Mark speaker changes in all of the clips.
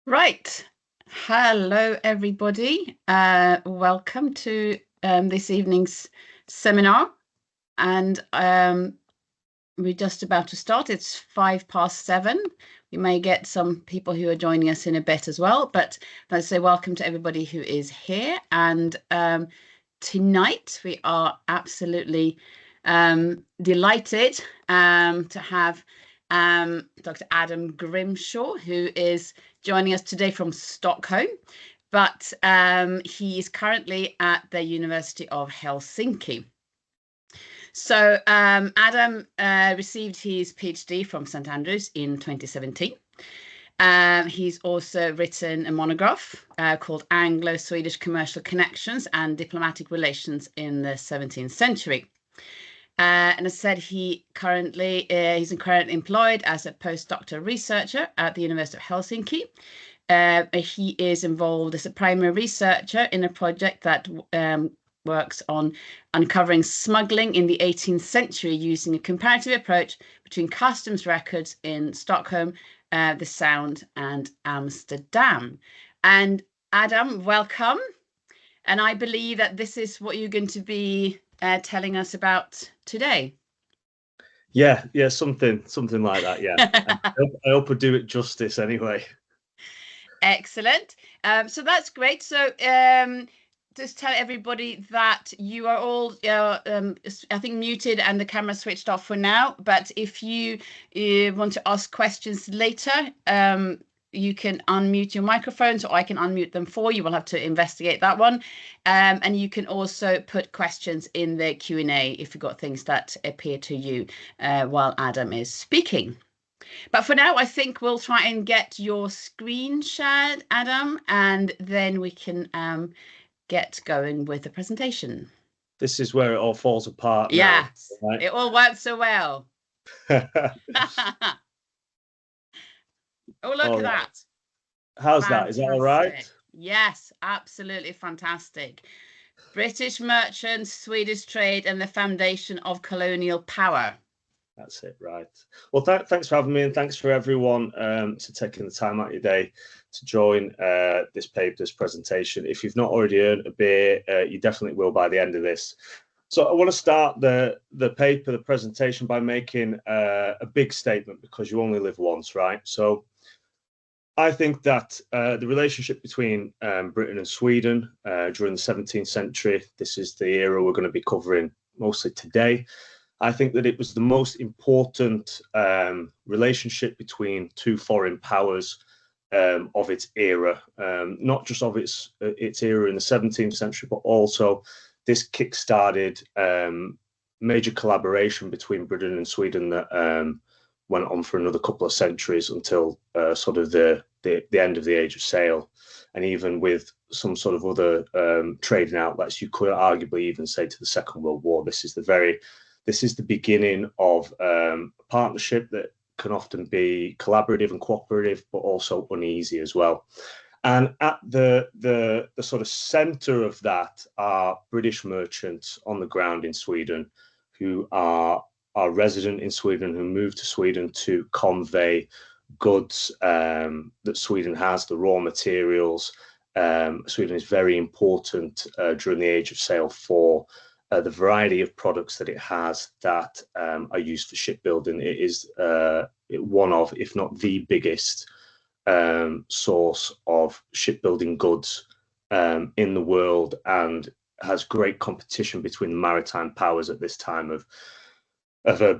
Speaker 1: Right. Hello, everybody. Welcome to this evening's seminar. And we're just about to start. It's 7:05. We may get some people who are joining us in a bit as well. But let's say welcome to everybody who is here. And tonight we are absolutely delighted to have Dr. Adam Grimshaw, who is joining us today from Stockholm, but he is currently at the University of Helsinki. So Adam received his PhD from St Andrews in 2017. He's also written a monograph called Anglo-Swedish Commercial Connections and Diplomatic Relations in the 17th Century. And as I said, he's currently employed as a postdoctoral researcher at the University of Helsinki. He is involved as a primary researcher in a project that works on uncovering smuggling in the 18th century using a comparative approach between customs records in Stockholm, the Sound, and Amsterdam. And Adam, welcome. And I believe that this is what you're going to be telling us about today.
Speaker 2: Yeah, something like that. Yeah, I hope I do it justice anyway.
Speaker 1: Excellent. So that's great. So just tell everybody that you are all, I think, muted and the camera switched off for now. But if you want to ask questions later, you can unmute your microphones, or I can unmute them for you. We'll have to investigate that one. And you can also put questions in the Q&A if you've got things that appear to you while Adam is speaking. But for now, I think we'll try and get your screen shared, Adam, and then we can get going with the presentation.
Speaker 2: This is where it all falls apart.
Speaker 1: Yes,
Speaker 2: now, right?
Speaker 1: It all worked so well. Oh, look
Speaker 2: all
Speaker 1: at
Speaker 2: right.
Speaker 1: that.
Speaker 2: How's
Speaker 1: Fantastic.
Speaker 2: that? Is that all right?
Speaker 1: Yes, absolutely fantastic. British merchants, Swedish trade, and the foundation of colonial power.
Speaker 2: That's it, right. Well, thanks for having me, and thanks for everyone to taking the time out of your day to join this presentation. If you've not already earned a beer, you definitely will by the end of this. So I want to start the presentation by making a big statement, because you only live once, right? So I think that the relationship between Britain and Sweden during the 17th century, this is the era we're going to be covering mostly today. I think that it was the most important relationship between two foreign powers of its era, not just of its era in the 17th century, but also this kick-started major collaboration between Britain and Sweden that went on for another couple of centuries until sort of the end of the Age of Sail. And even with some sort of other trading outlets, you could arguably even say to the Second World War. This is the beginning of a partnership that can often be collaborative and cooperative, but also uneasy as well. And at the sort of center of that are British merchants on the ground in Sweden who are resident in Sweden, who move to Sweden to convey goods that Sweden has, the raw materials. Sweden is very important during the Age of Sail for the variety of products that it has that are used for shipbuilding. It is one of, if not the biggest source of shipbuilding goods in the world, and has great competition between the maritime powers at this time of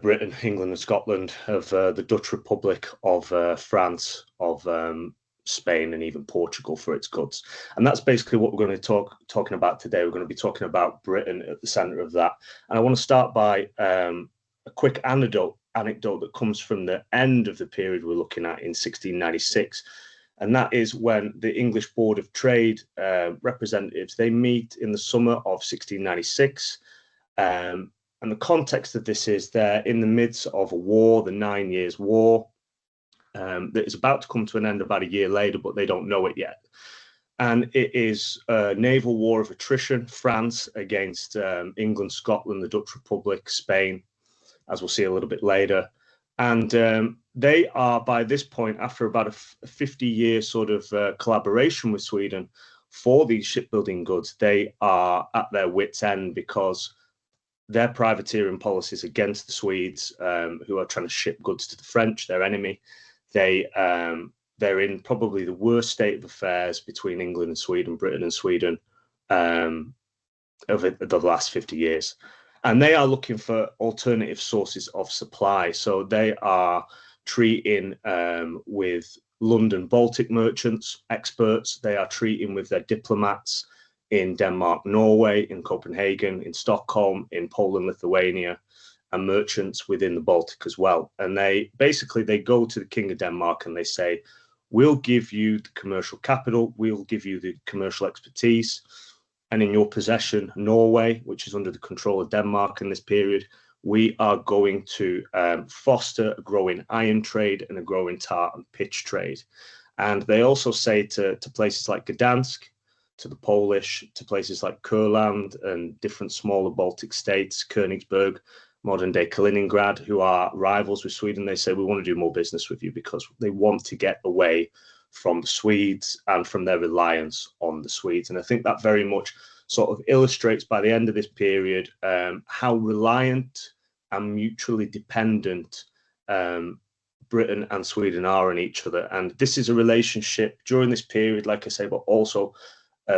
Speaker 2: Britain, England, and Scotland, of the Dutch Republic, of France, of Spain, and even Portugal for its goods. And that's basically what we're going to talking about today. We're going to be talking about Britain at the center of that. And I want to start by a quick anecdote that comes from the end of the period we're looking at in 1696. And that is when the English Board of Trade representatives, they meet in the summer of 1696. And the context of this is they're in the midst of a war, the 9 Years' War, that is about to come to an end about a year later, but they don't know it yet. And it is a naval war of attrition, France against England, Scotland, the Dutch Republic, Spain, as we'll see a little bit later. And they are, by this point, after about a 50-year sort of collaboration with Sweden for these shipbuilding goods, they are at their wits' end because their privateering policies against the Swedes, who are trying to ship goods to the French, their enemy, they're in probably the worst state of affairs between England and Sweden, Britain and Sweden, over the last 50 years. And they are looking for alternative sources of supply. So they are treating with London Baltic merchants, experts. They are treating with their diplomats in Denmark, Norway, in Copenhagen, in Stockholm, in Poland, Lithuania, and merchants within the Baltic as well. And they go to the King of Denmark and they say, we'll give you the commercial capital, we'll give you the commercial expertise, and in your possession, Norway, which is under the control of Denmark in this period, we are going to foster a growing iron trade and a growing tar and pitch trade. And they also say to places like Gdansk, to the Polish, to places like Kurland and different smaller Baltic states, Königsberg, modern-day Kaliningrad, who are rivals with Sweden, they say, we want to do more business with you because they want to get away from the Swedes and from their reliance on the Swedes. And I think that very much sort of illustrates by the end of this period how reliant and mutually dependent Britain and Sweden are on each other. And this is a relationship during this period, like I say, but also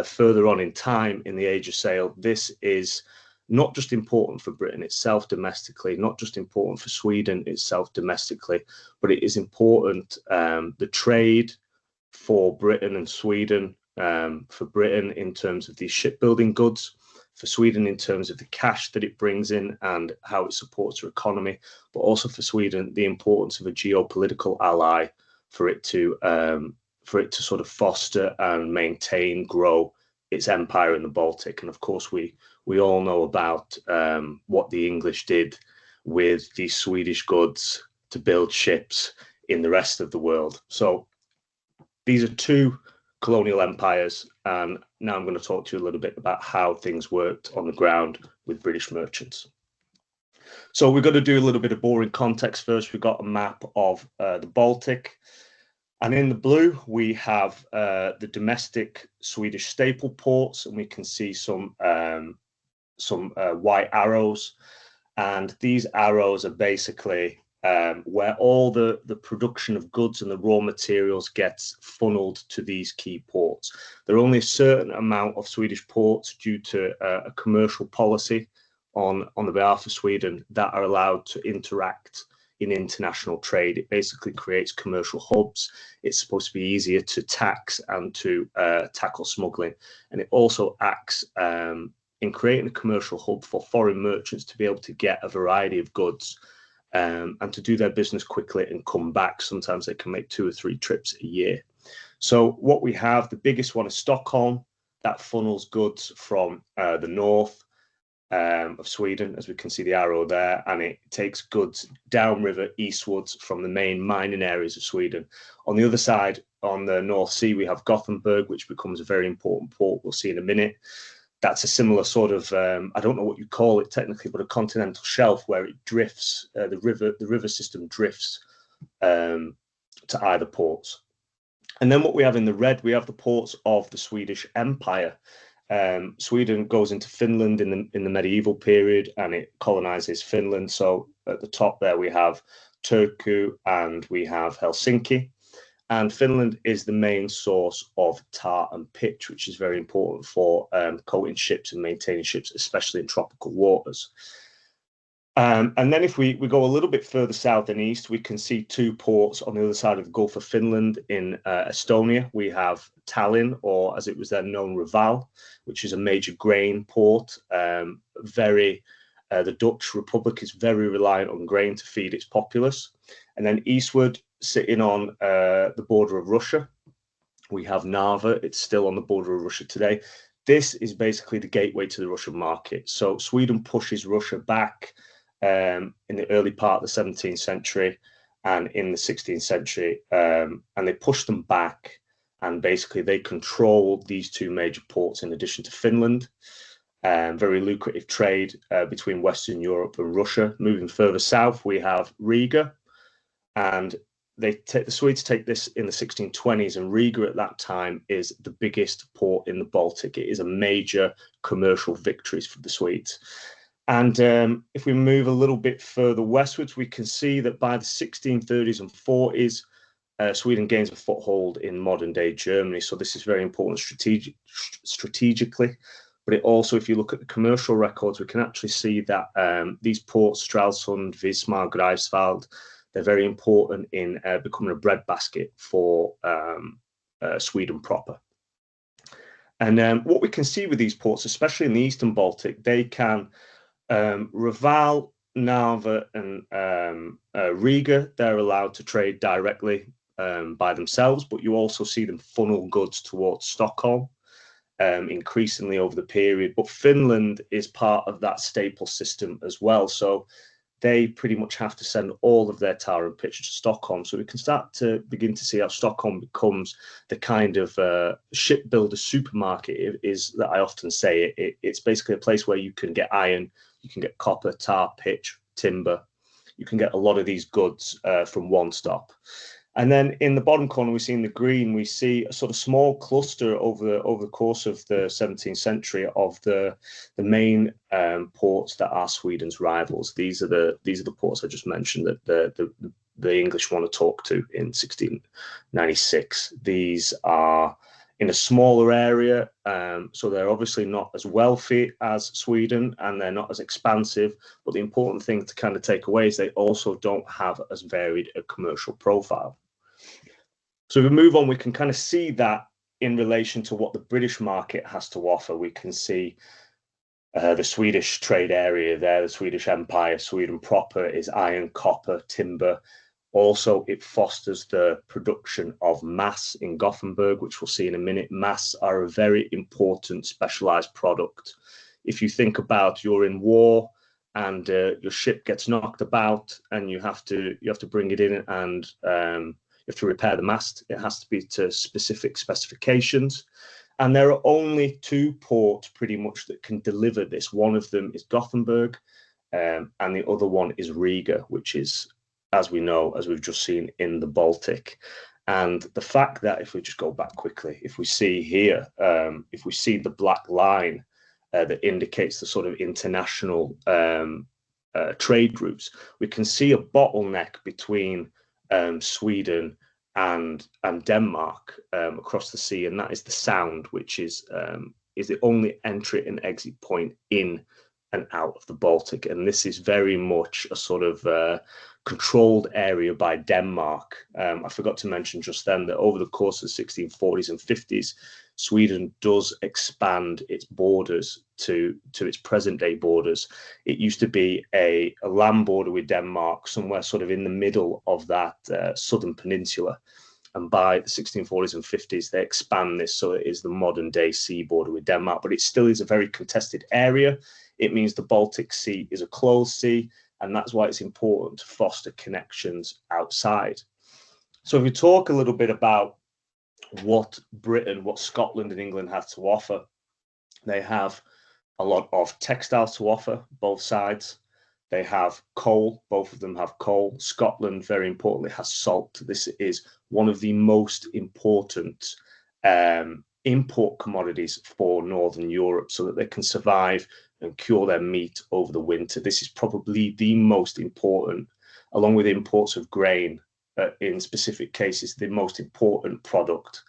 Speaker 2: further on in time in the Age of Sail. This is not just important for Britain itself domestically, not just important for Sweden itself domestically, but it is important, the trade for Britain and Sweden, for Britain in terms of these shipbuilding goods, for Sweden in terms of the cash that it brings in and how it supports our economy, but also for Sweden, the importance of a geopolitical ally for it to sort of foster and maintain, grow its empire in the Baltic. And of course, we all know about what the English did with these Swedish goods to build ships in the rest of the world. So these are two colonial empires, and now I'm going to talk to you a little bit about how things worked on the ground with British merchants. So we're going to do a little bit of boring context first. We've got a map of the Baltic, and in the blue we have the domestic Swedish staple ports, and we can see some white arrows, and these arrows are basically where all the production of goods and the raw materials gets funneled to these key ports. There are only a certain amount of Swedish ports due to a commercial policy on the behalf of Sweden that are allowed to interact in international trade. It basically creates commercial hubs. It's supposed to be easier to tax and to tackle smuggling. And it also acts in creating a commercial hub for foreign merchants to be able to get a variety of goods and to do their business quickly and come back. Sometimes they can make 2 or 3 trips a year. So what we have, the biggest one is Stockholm, that funnels goods from the north of Sweden, as we can see the arrow there, and it takes goods downriver eastwards from the main mining areas of Sweden. On the other side, on the North Sea, we have Gothenburg, which becomes a very important port. We'll see in a minute. That's a similar sort of, I don't know what you call it technically, but a continental shelf where it drifts, the river system drifts to either ports. And then what we have in the red, we have the ports of the Swedish Empire. Sweden goes into Finland in the medieval period, and it colonizes Finland. So at the top there we have Turku and we have Helsinki. And Finland is the main source of tar and pitch, which is very important for coating ships and maintaining ships, especially in tropical waters. And then if we go a little bit further south and east, we can see 2 ports on the other side of the Gulf of Finland in Estonia. We have Tallinn, or as it was then known, Reval, which is a major grain port. The Dutch Republic is very reliant on grain to feed its populace. And then eastward, sitting on the border of Russia, we have Narva. It's still on the border of Russia today. This is basically the gateway to the Russian market. So Sweden pushes Russia back in the early part of the 17th century and in the 16th century, and they push them back, and basically they control these 2 major ports in addition to Finland. Very lucrative trade between Western Europe and Russia. Moving further south, we have Riga, and the Swedes take this in the 1620s, and Riga at that time is the biggest port in the Baltic. It is a major commercial victory for the Swedes. And if we move a little bit further westwards, we can see that by the 1630s and 40s, Sweden gains a foothold in modern-day Germany. So this is very important strategically. But it also, if you look at the commercial records, we can actually see that these ports, Stralsund, Wismar, Greifswald, they're very important in becoming a breadbasket for Sweden proper. And what we can see with these ports, especially in the Eastern Baltic, they can Reval, Narva, and Riga, they're allowed to trade directly by themselves, but you also see them funnel goods towards Stockholm increasingly over the period. But Finland is part of that staple system as well. So they pretty much have to send all of their tar and pitch to Stockholm. So we can start to begin to see how Stockholm becomes the kind of shipbuilder supermarket is that I often say. It's basically a place where you can get iron, you can get copper, tar, pitch, timber. You can get a lot of these goods from one stop. And then in the bottom corner, we see in the green, we see a sort of small cluster over the course of the 17th century of the main ports that are Sweden's rivals. These are the ports I just mentioned that the English want to talk to in 1696. These are in a smaller area, so they're obviously not as wealthy as Sweden, and they're not as expansive. But the important thing to kind of take away is they also don't have as varied a commercial profile. So if we move on, we can kind of see that in relation to what the British market has to offer. We can see the Swedish trade area there, the Swedish Empire. Sweden proper is iron, copper, timber. Also, it fosters the production of mass in Gothenburg, which we'll see in a minute. Mass are a very important specialized product. If you think about you're in war and your ship gets knocked about and you have to bring it in and you have to repair the mast. It has to be to specific specifications. And there are only two ports pretty much that can deliver this. One of them is Gothenburg, and the other one is Riga, which is, as we know, as we've just seen, in the Baltic. And the fact that, if we just go back quickly, if we see here, if we see the black line that indicates the sort of international trade routes, we can see a bottleneck between Sweden and Denmark across the sea, and that is the Sound, which is the only entry and exit point in and out of the Baltic. And this is very much a sort of controlled area by Denmark. I forgot to mention just then that over the course of the 1640s and 50s, Sweden does expand its borders to its present day borders. It used to be a land border with Denmark, somewhere sort of in the middle of that southern peninsula. And by the 1640s and 50s, they expand this so it is the modern day sea border with Denmark. But it still is a very contested area. It means the Baltic Sea is a closed sea, and that's why it's important to foster connections outside. So if we talk a little bit about what Britain, what Scotland and England have to offer, they have a lot of textiles to offer, both sides. They have coal, both of them have coal. Scotland, very importantly, has salt. This is one of the most important import commodities for Northern Europe so that they can survive and cure their meat over the winter. This is probably the most important, along with imports of grain, in specific cases, the most important product.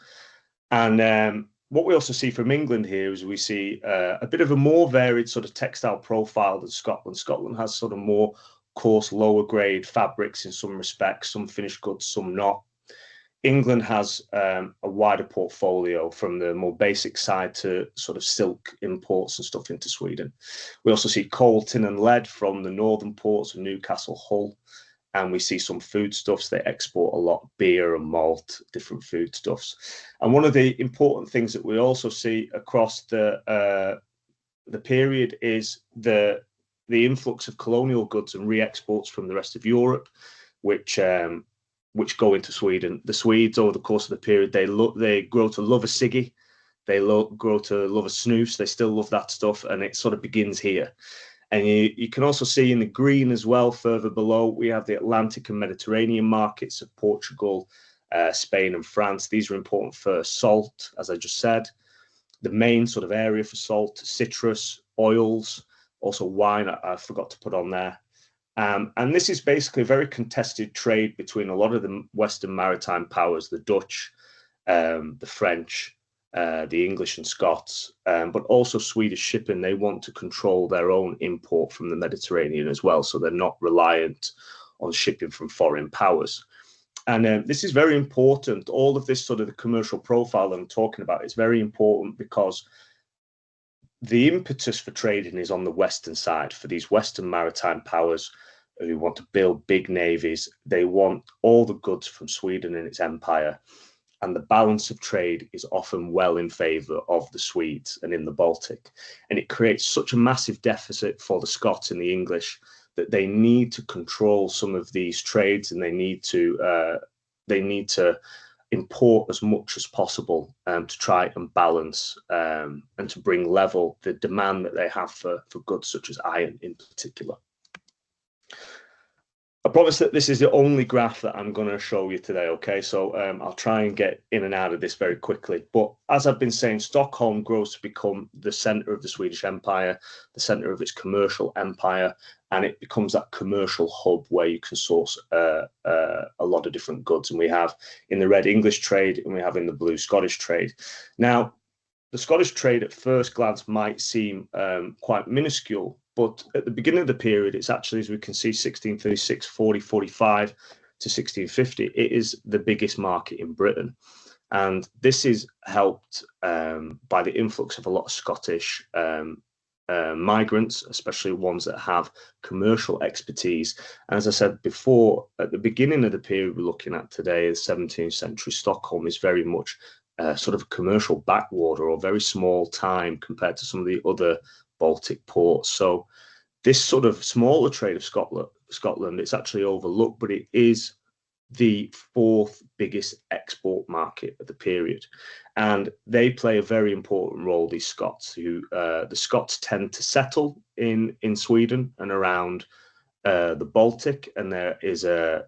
Speaker 2: And what we also see from England here is we see a bit of a more varied sort of textile profile than Scotland. Scotland has sort of more coarse, lower grade fabrics in some respects, some finished goods, some not. England has a wider portfolio from the more basic side to sort of silk imports and stuff into Sweden. We also see coal, tin and lead from the northern ports of Newcastle, Hull. And we see some foodstuffs. They export a lot, beer and malt, different foodstuffs. And one of the important things that we also see across the period is the influx of colonial goods and re-exports from the rest of Europe, which go into Sweden. The Swedes, over the course of the period, they grow to love a ciggy. They grow to love a snus. They still love that stuff, and it sort of begins here. And you can also see in the green as well, further below, we have the Atlantic and Mediterranean markets of Portugal, Spain and France. These are important for salt, as I just said. The main sort of area for salt, citrus, oils, also wine, I forgot to put on there. And this is basically a very contested trade between a lot of the Western maritime powers, the Dutch, the French, the English and Scots, but also Swedish shipping. They want to control their own import from the Mediterranean as well, so they're not reliant on shipping from foreign powers. And this is very important. All of this sort of the commercial profile that I'm talking about is very important because the impetus for trading is on the Western side for these Western maritime powers who want to build big navies. They want all the goods from Sweden and its empire. And the balance of trade is often well in favour of the Swedes and in the Baltic. And it creates such a massive deficit for the Scots and the English that they need to control some of these trades, and they need to import as much as possible to try and balance and to bring level the demand that they have for goods such as iron in particular. I promise that this is the only graph that I'm going to show you today, okay? So I'll try and get in and out of this very quickly. But as I've been saying, Stockholm grows to become the centre of the Swedish Empire, the centre of its commercial empire, and it becomes that commercial hub where you can source a lot of different goods. And we have in the red English trade, and we have in the blue Scottish trade. Now, the Scottish trade at first glance might seem quite minuscule, but at the beginning of the period, it's actually, as we can see, 1636, 40, 45 to 1650. It is the biggest market in Britain. And this is helped by the influx of a lot of Scottish migrants, especially ones that have commercial expertise. And as I said before, at the beginning of the period we're looking at today, the 17th century, Stockholm is very much sort of a commercial backwater or very small time compared to some of the other Baltic ports. So this sort of smaller trade of Scotland, it's actually overlooked, but it is the fourth biggest export market of the period. And they play a very important role, these Scots, who the Scots tend to settle in Sweden and around the Baltic, and there is a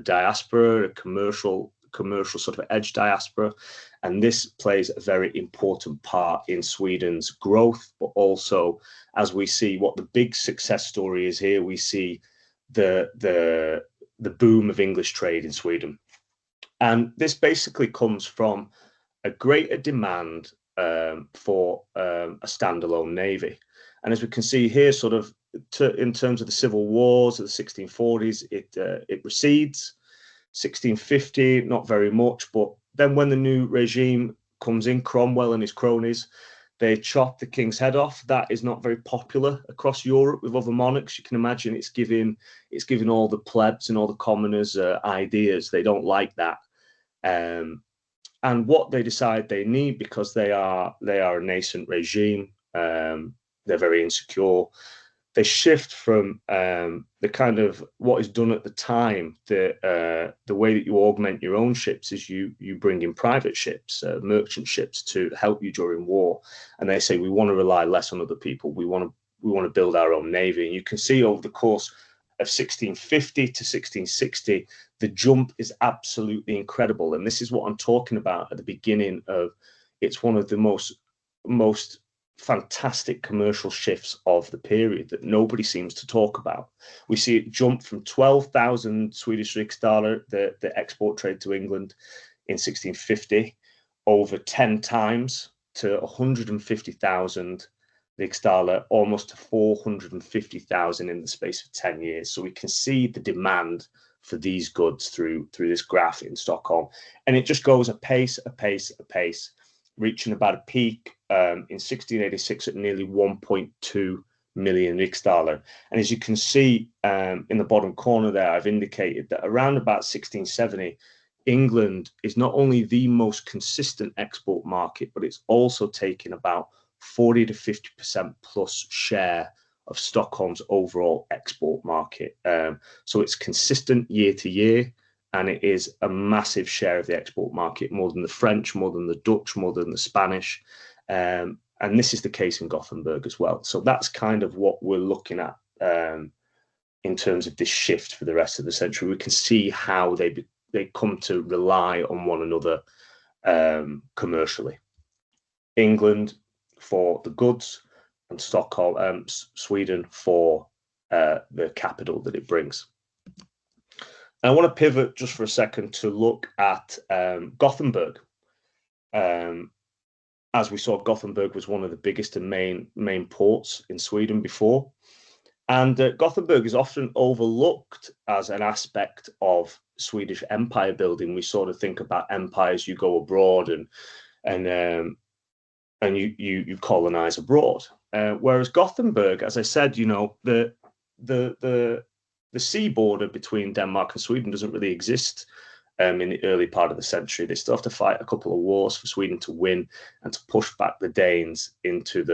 Speaker 2: diaspora, a commercial sort of edge diaspora, and this plays a very important part in Sweden's growth. But also, as we see what the big success story is here, we see the boom of English trade in Sweden, and this basically comes from a greater demand for a standalone navy. And as we can see here, sort of in terms of the civil wars of the 1640s, it recedes. 1650, not very much, but then when the new regime comes in, Cromwell and his cronies, they chop the king's head off. That is not very popular across Europe with other monarchs. You can imagine it's giving all the plebs and all the commoners ideas. They don't like that. And what they decide they need, because they are a nascent regime, they're very insecure. They shift from the kind of what is done at the time. The way that you augment your own ships is you bring in private ships, merchant ships, to help you during war. And they say, we want to rely less on other people. We want to build our own navy. And you can see over the course of 1650 to 1660, the jump is absolutely incredible. And this is what I'm talking about at the beginning of. It's one of the most fantastic commercial shifts of the period that nobody seems to talk about. We see it jump from 12,000 Swedish riksdaler, the export trade to England in 1650, over 10 times to 150,000 riksdaler, almost to 450,000 in the space of 10 years. So we can see the demand for these goods through this graph in Stockholm. And it just goes apace, reaching about a peak in 1686 at nearly 1.2 million riksdaler. And as you can see in the bottom corner there, I've indicated that around about 1670, England is not only the most consistent export market, but it's also taking about 40 to 50% plus share of Stockholm's overall export market. So it's consistent year to year. And it is a massive share of the export market, more than the French, more than the Dutch, more than the Spanish. And And this is the case in Gothenburg as well. So that's kind of what we're looking at in terms of this shift for the rest of the century. We can see how they come to rely on one another commercially. England for the goods, and Stockholm, Sweden for the capital that it brings. I want to pivot just for a second to look at Gothenburg. As we saw, Gothenburg was one of the biggest and main ports in Sweden before. And Gothenburg is often overlooked as an aspect of Swedish empire building. We sort of think about empires, you go abroad and you colonize abroad. Whereas Gothenburg, as I said, you know, the sea border between Denmark and Sweden doesn't really exist in the early part of the century. They still have to fight a couple of wars for Sweden to win and to push back the Danes into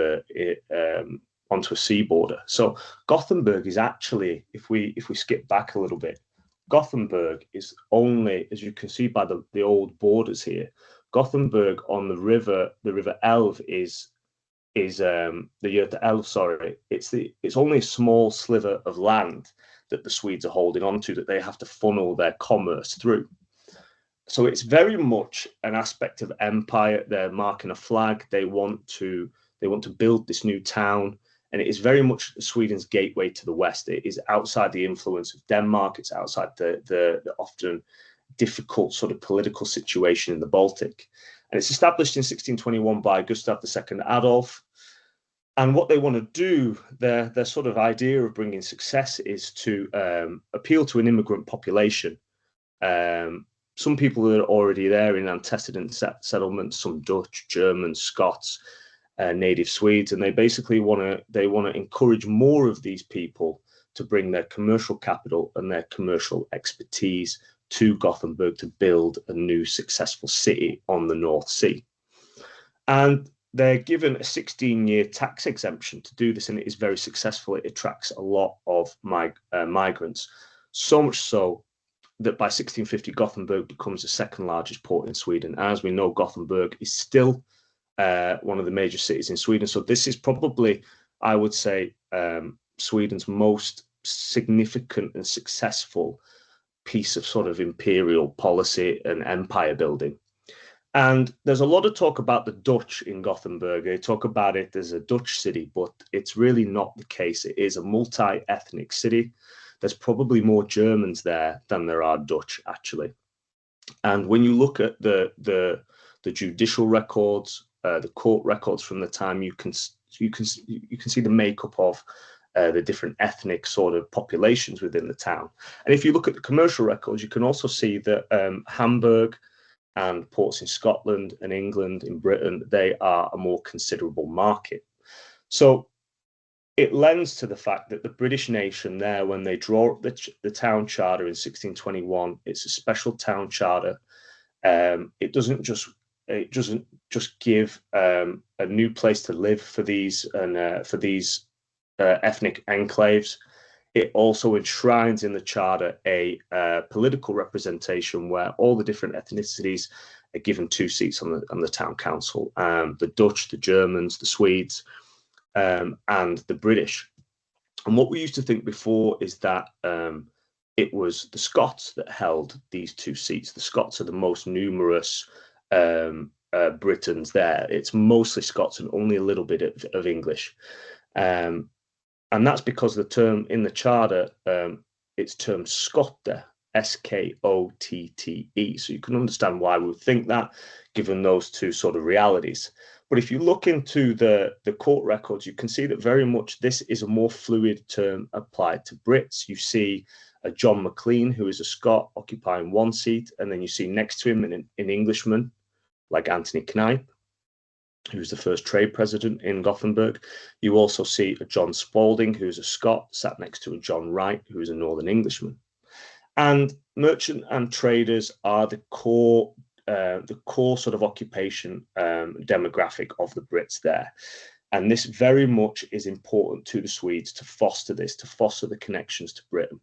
Speaker 2: onto a sea border. So Gothenburg is actually, if we skip back a little bit, Gothenburg is only, as you can see by the old borders here, Gothenburg on the river Elv is the Göta Älv, sorry. It's only a small sliver of land that the Swedes are holding on to, that they have to funnel their commerce through. So it's very much an aspect of empire. They're marking a flag. They want to build this new town, and it is very much Sweden's gateway to the West. It is outside the influence of Denmark. It's outside the often difficult sort of political situation in the Baltic. And it's established in 1621 by Gustav II Adolf. And what they want to do, their sort of idea of bringing success is to appeal to an immigrant population. Some people that are already there in antecedent settlements, some Dutch, Germans, Scots, native Swedes, and they basically want to encourage more of these people to bring their commercial capital and their commercial expertise to Gothenburg to build a new successful city on the North Sea. And they're given a 16-year tax exemption to do this, and it is very successful. It attracts a lot of migrants, so much so that by 1650, Gothenburg becomes the second largest port in Sweden. As we know, Gothenburg is still one of the major cities in Sweden. So this is probably, I would say, Sweden's most significant and successful piece of sort of imperial policy and empire building. And there's a lot of talk about the Dutch in Gothenburg. They talk about it as a Dutch city, but it's really not the case. It is a multi-ethnic city. There's probably more Germans there than there are Dutch, actually. And when you look at the judicial records, the court records from the time, you can see the makeup of the different ethnic sort of populations within the town. And if you look at the commercial records, you can also see that Hamburg and ports in Scotland and England, in Britain, they are a more considerable market. So it lends to the fact that the British nation there, when they draw up the town charter in 1621, it's a special town charter. It doesn't just give a new place to live for these ethnic enclaves. It also enshrines in the charter a political representation where all the different ethnicities are given 2 seats on the town council: the Dutch, the Germans, the Swedes, and the British. And what we used to think before is that it was the Scots that held these 2 seats. The Scots are the most numerous Britons there. It's mostly Scots and only a little bit of English. And that's because the term in the charter, it's termed Skotte, S-K-O-T-T-E. So you can understand why we would think that, given those 2 sort of realities. But if you look into the court records, you can see that very much this is a more fluid term applied to Brits. You see a John Maclean, who is a Scot, occupying 1 seat, and then you see next to him an Englishman like Anthony Kneip, who was the first trade president in Gothenburg. You also see a John Spalding, who's a Scot, sat next to a John Wright, who is a Northern Englishman. And merchant and traders are the core sort of occupation demographic of the Brits there. And this very much is important to the Swedes to foster the connections to Britain.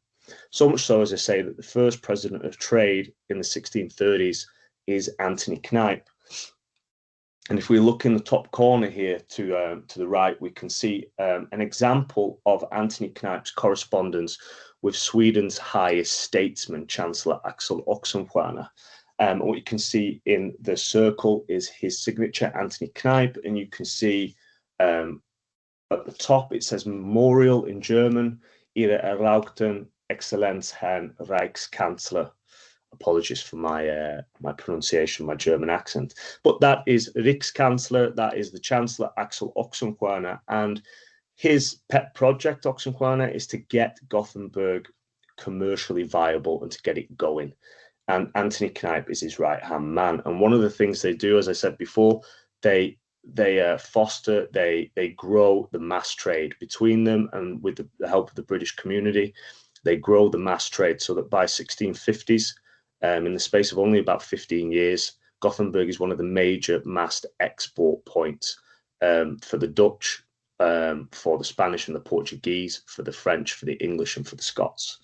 Speaker 2: So much so, as I say, that the first president of trade in the 1630s is Anthony Kneip. And if we look in the top corner here to the right, we can see an example of Anthony Kneipp's correspondence with Sweden's highest statesman, Chancellor Axel Oxenstierna. What you can see in the circle is his signature, Anthony Kneipp, and you can see at the top it says Memorial in German, Ihre Erlauchten Exzellenz Herrn Reichskanzler. Apologies for my pronunciation, my German accent, but that is Rikskanzler, that is the Chancellor Axel Oxenstierna, and his pet project, Oxenstierna, is to get Gothenburg commercially viable and to get it going. And Anthony Kneipp is his right-hand man. And one of the things they do, as I said before, they foster, they grow the mass trade between them, and with the help of the British community, they grow the mass trade so that by 1650s, in the space of only about 15 years, Gothenburg is one of the major mass export points for the Dutch, for the Spanish and the Portuguese, for the French, for the English, and for the Scots.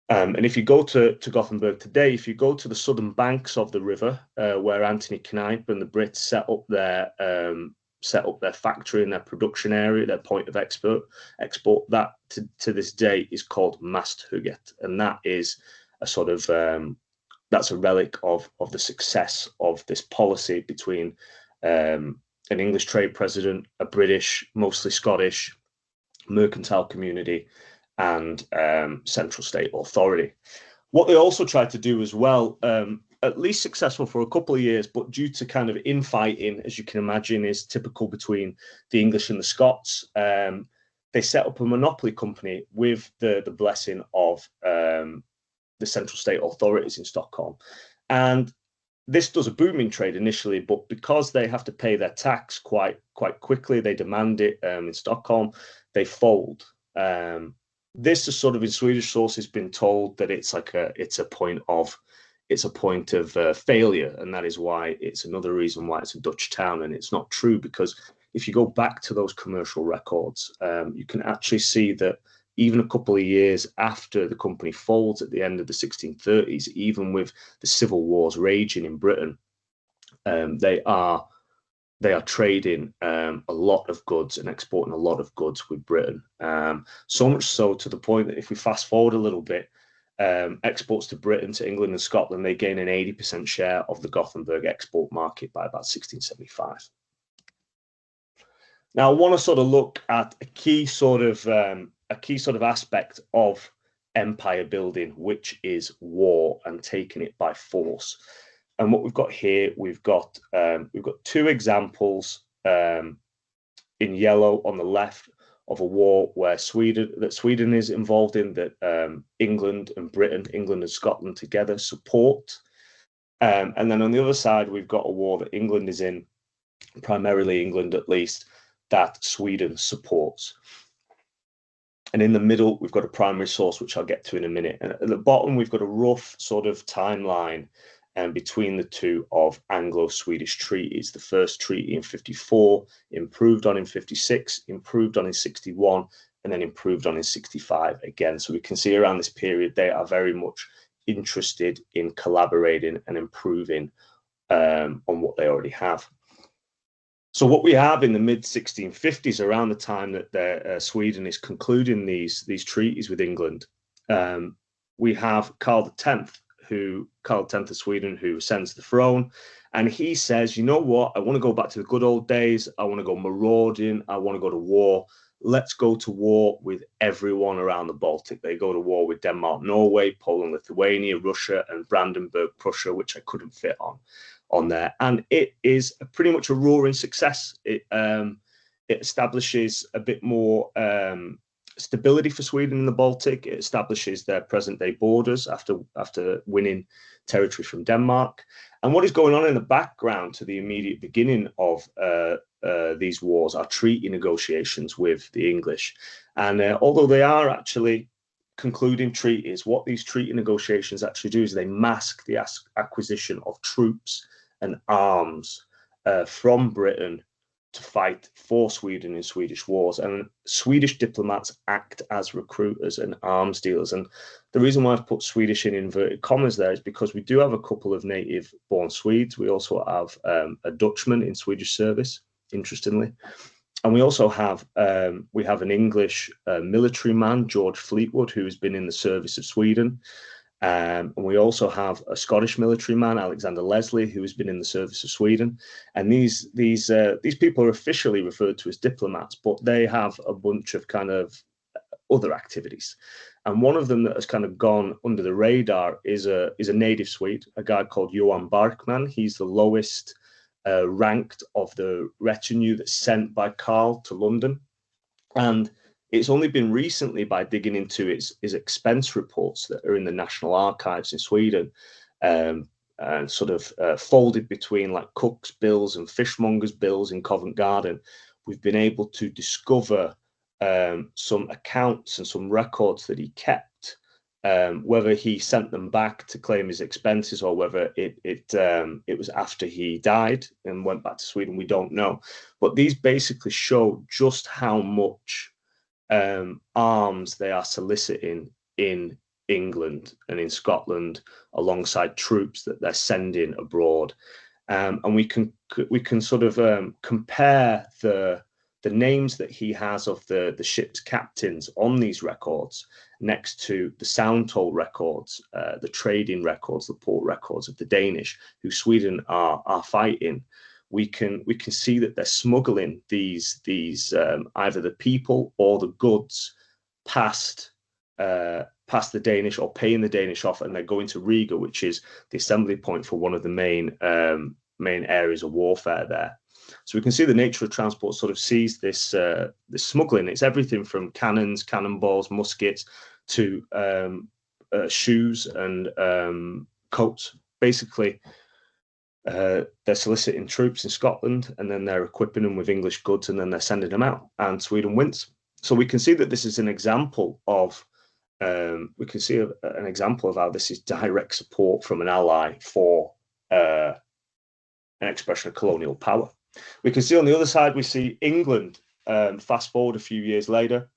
Speaker 2: And if you go to Gothenburg today, if you go to the southern banks of the river, where Anthony Kneipp and the Brits set up their factory and their production area, their point of export, that to this day is called Masthugget, and that is a sort of that's a relic of the success of this policy between an English trade president, a British, mostly Scottish, mercantile community, and central state authority. What they also tried to do as well, at least successful for a couple of years, but due to kind of infighting, as you can imagine, is typical between the English and the Scots, they set up a monopoly company with the blessing of the central state authorities in Stockholm. And this does a booming trade initially, but because they have to pay their tax quite quickly, they demand it in Stockholm, they fold. This is sort of in Swedish sources been told that it's a point of failure, and that is why it's another reason why it's a Dutch town. And it's not true, because if you go back to those commercial records, you can actually see that even a couple of years after the company folds at the end of the 1630s, even with the civil wars raging in Britain, they are trading a lot of goods and exporting a lot of goods with Britain. So much so to the point that if we fast forward a little bit, exports to Britain, to England and Scotland, they gain an 80% share of the Gothenburg export market by about 1675. Now, I want to sort of look at a key sort of aspect of empire building, which is war and taking it by force. And what we've got here, we've got two examples in yellow on the left of a war where Sweden is involved in, that England and Scotland together support. And then on the other side, we've got a war that England is in, primarily England at least, that Sweden supports. And in the middle, we've got a primary source, which I'll get to in a minute. And at the bottom, we've got a rough sort of timeline between the two of Anglo-Swedish treaties. The first treaty in 54, improved on in 56, improved on in 61, and then improved on in 65 again. So we can see around this period, they are very much interested in collaborating and improving on what they already have. So what we have in the mid-1650s, around the time that Sweden is concluding these treaties with England, we have Karl X of Sweden, who ascends the throne, and he says, you know what, I want to go back to the good old days, I want to go marauding, I want to go to war. Let's go to war with everyone around the Baltic. They go to war with Denmark, Norway, Poland, Lithuania, Russia, and Brandenburg, Prussia, which I couldn't fit on there. And it is pretty much a roaring success. It establishes a bit more stability for Sweden in the Baltic. It establishes their present-day borders after winning territory from Denmark. And what is going on in the background to the immediate beginning of these wars are treaty negotiations with the English. And although they are actually concluding treaties, what these treaty negotiations actually do is they mask the acquisition of troops and arms from Britain fight for Sweden in Swedish wars, and Swedish diplomats act as recruiters and arms dealers. And the reason why I've put Swedish in inverted commas there is because we do have a couple of native-born Swedes. We also have a Dutchman in Swedish service, interestingly. And we also have an English military man, George Fleetwood, who has been in the service of Sweden. And we also have a Scottish military man, Alexander Leslie, who has been in the service of Sweden. And these people are officially referred to as diplomats, but they have a bunch of kind of other activities. And one of them that has kind of gone under the radar is a native Swede, a guy called Johan Barkman. He's the lowest ranked of the retinue that's sent by Karl to London. And it's only been recently, by digging into his expense reports that are in the National Archives in Sweden, and sort of folded between like cooks' bills and fishmongers' bills in Covent Garden, we've been able to discover some accounts and some records that he kept. Whether he sent them back to claim his expenses or whether it was after he died and went back to Sweden, we don't know. But these basically show just how much arms they are soliciting in England and in Scotland alongside troops that they're sending abroad. And we can sort of compare the names that he has of the ship's captains on these records next to the sound toll records, the trading records, the port records of the Danish, who Sweden are fighting. We can see that they're smuggling these either the people or the goods past the Danish, or paying the Danish off, and they're going to Riga, which is the assembly point for one of the main areas of warfare there. So we can see the nature of transport sort of sees this smuggling. It's everything from cannons, cannonballs, muskets to shoes and coats. Basically, they're soliciting troops in Scotland, and then they're equipping them with English goods, and then they're sending them out, and Sweden wins. So we can see that this is an example of an example of how this is direct support from an ally for an expression of colonial power. We can see on the other side, we see England. Fast forward a few years later,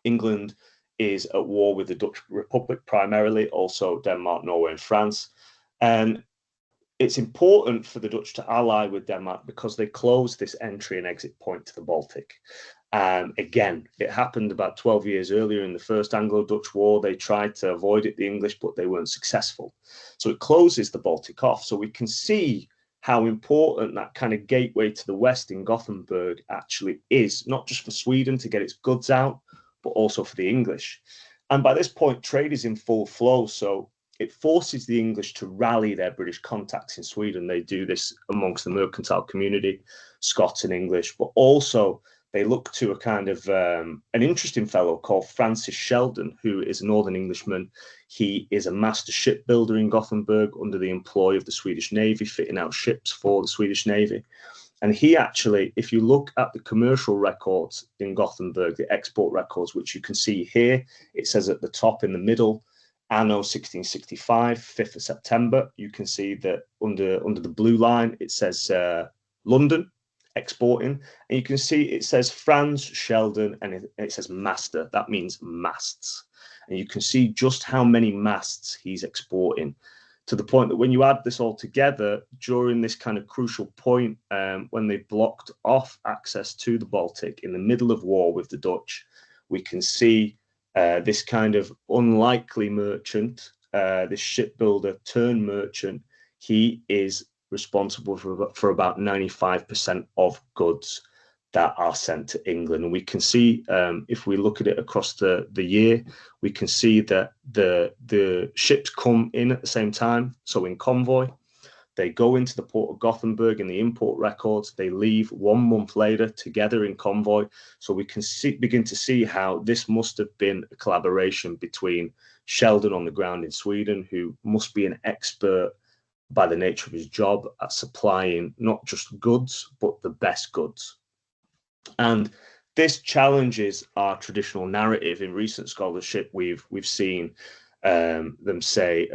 Speaker 2: England is at war with the Dutch Republic primarily, also Denmark, Norway, and France. And it's important for the Dutch to ally with Denmark because they closed this entry and exit point to the Baltic. Again, it happened about 12 years earlier in the First Anglo-Dutch War. They tried to avoid it, the English, but they weren't successful. So it closes the Baltic off. So we can see how important that kind of gateway to the west in Gothenburg actually is, not just for Sweden to get its goods out, but also for the English. And by this point, trade is in full flow. So it forces the English to rally their British contacts in Sweden. They do this amongst the mercantile community, Scots and English, but also they look to a kind of an interesting fellow called Francis Sheldon, who is a Northern Englishman. He is a master shipbuilder in Gothenburg under the employ of the Swedish Navy, fitting out ships for the Swedish Navy. And he actually, if you look at the commercial records in Gothenburg, the export records, which you can see here, it says at the top in the middle, Anno 1665, 5th of September. You can see that under the blue line, it says London, exporting, and you can see it says Franz Sheldon, and it says master. That means masts, and you can see just how many masts he's exporting, to the point that when you add this all together during this kind of crucial point, when they blocked off access to the Baltic in the middle of war with the Dutch, we can see this kind of unlikely merchant, this shipbuilder turned merchant. He is responsible for about 95% of goods that are sent to England. And we can see, if we look at it across the year, we can see that the ships come in at the same time. So in convoy, they go into the port of Gothenburg in the import records. They leave 1 month later together in convoy. So we can begin to see how this must have been a collaboration between Sheldon on the ground in Sweden, who must be an expert by the nature of his job at supplying not just goods, but the best goods. And this challenges our traditional narrative. In recent scholarship, we've seen them say,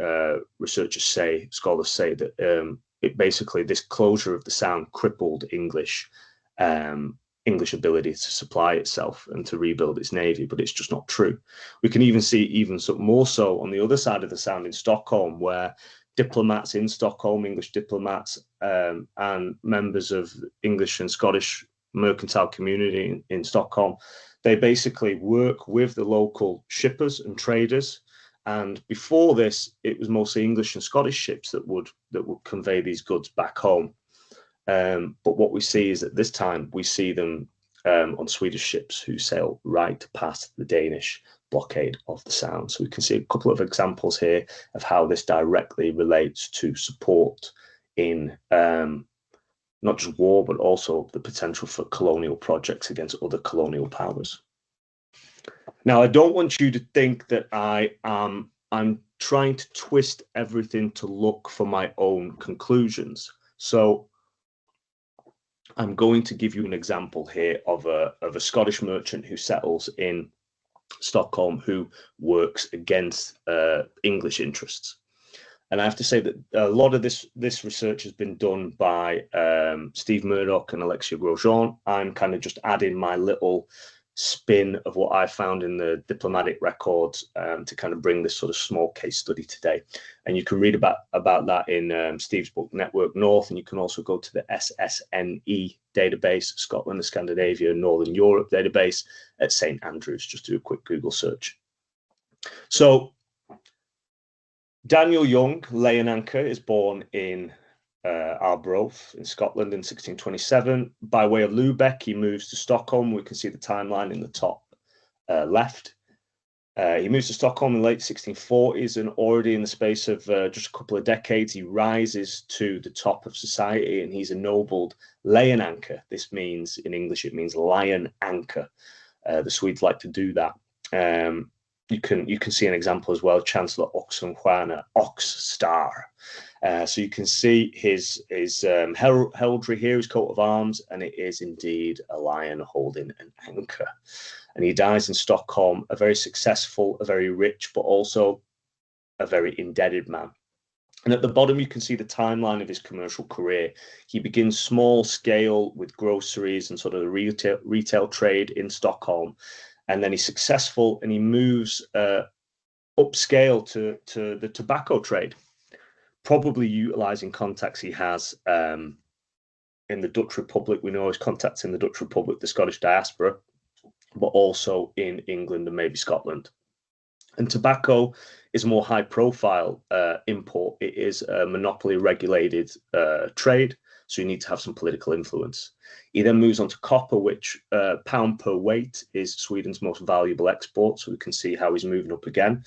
Speaker 2: researchers say, scholars say that it basically, this closure of the Sound crippled English English ability to supply itself and to rebuild its navy, but it's just not true. We can even see even more so on the other side of the Sound in Stockholm, where diplomats in Stockholm, English diplomats, and members of English and Scottish mercantile community in Stockholm, they basically work with the local shippers and traders. And before this, it was mostly English and Scottish ships that would convey these goods back home. But what we see is that this time we see them on Swedish ships who sail right past the Danish blockade of the Sound. So we can see a couple of examples here of how this directly relates to support in not just war, but also the potential for colonial projects against other colonial powers. Now, I don't want you to think that I'm trying to twist everything to look for my own conclusions. So I'm going to give you an example here of a Scottish merchant who settles in Stockholm who works against English interests. And I have to say that a lot of this research has been done by Steve Murdoch and Alexia Grosjean. I'm kind of just adding my little spin of what I found in the diplomatic records to kind of bring this sort of small case study today. And you can read about that in Steve's book, Network North, and you can also go to the SSNE database, Scotland, the Scandinavia, and Northern Europe database at St. Andrews. Just do a quick Google search. So Daniel Young, lay an anchor, is born in Arbroath in Scotland in 1627. By way of Lubeck, he moves to Stockholm. We can see the timeline in the top left. He moves to Stockholm in the late 1640s, and already in the space of just a couple of decades, he rises to the top of society, and he's ennobled lay an anchor. This means, in English, it means lion anchor. The Swedes like to do that. You can see an example as well, Chancellor Oxenstierna, Ox Star. So you can see his heraldry here, his coat of arms, and it is indeed a lion holding an anchor. And he dies in Stockholm, a very successful, a very rich, but also a very indebted man. And at the bottom, you can see the timeline of his commercial career. He begins small scale with groceries and sort of the retail trade in Stockholm. And then he's successful and he moves upscale to the tobacco trade, probably utilizing contacts he has in the Dutch Republic. We know his contacts in the Dutch Republic, the Scottish diaspora, but also in England and maybe Scotland. And tobacco is a more high profile import. It is a monopoly regulated trade. So you need to have some political influence. He then moves on to copper, which pound per weight is Sweden's most valuable export. So we can see how he's moving up again.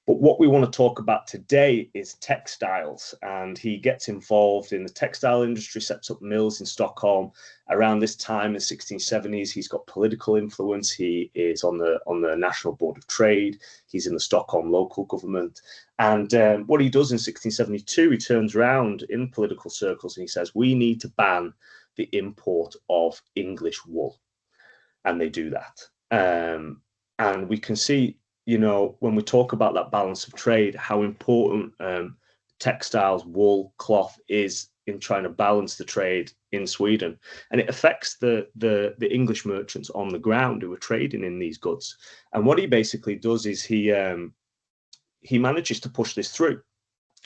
Speaker 2: But what we want to talk about today is textiles. And he gets involved in the textile industry, sets up mills in Stockholm. Around this time in the 1670s, he's got political influence. He is on the National Board of Trade. He's in the Stockholm local government. And what he does in 1672, he turns around in political circles and he says, we need to ban the import of English wool. And they do that. And we can see, you know, when we talk about that balance of trade, how important textiles, wool, cloth is in trying to balance the trade in Sweden. And it affects the English merchants on the ground who are trading in these goods. And what he basically does is he manages to push this through.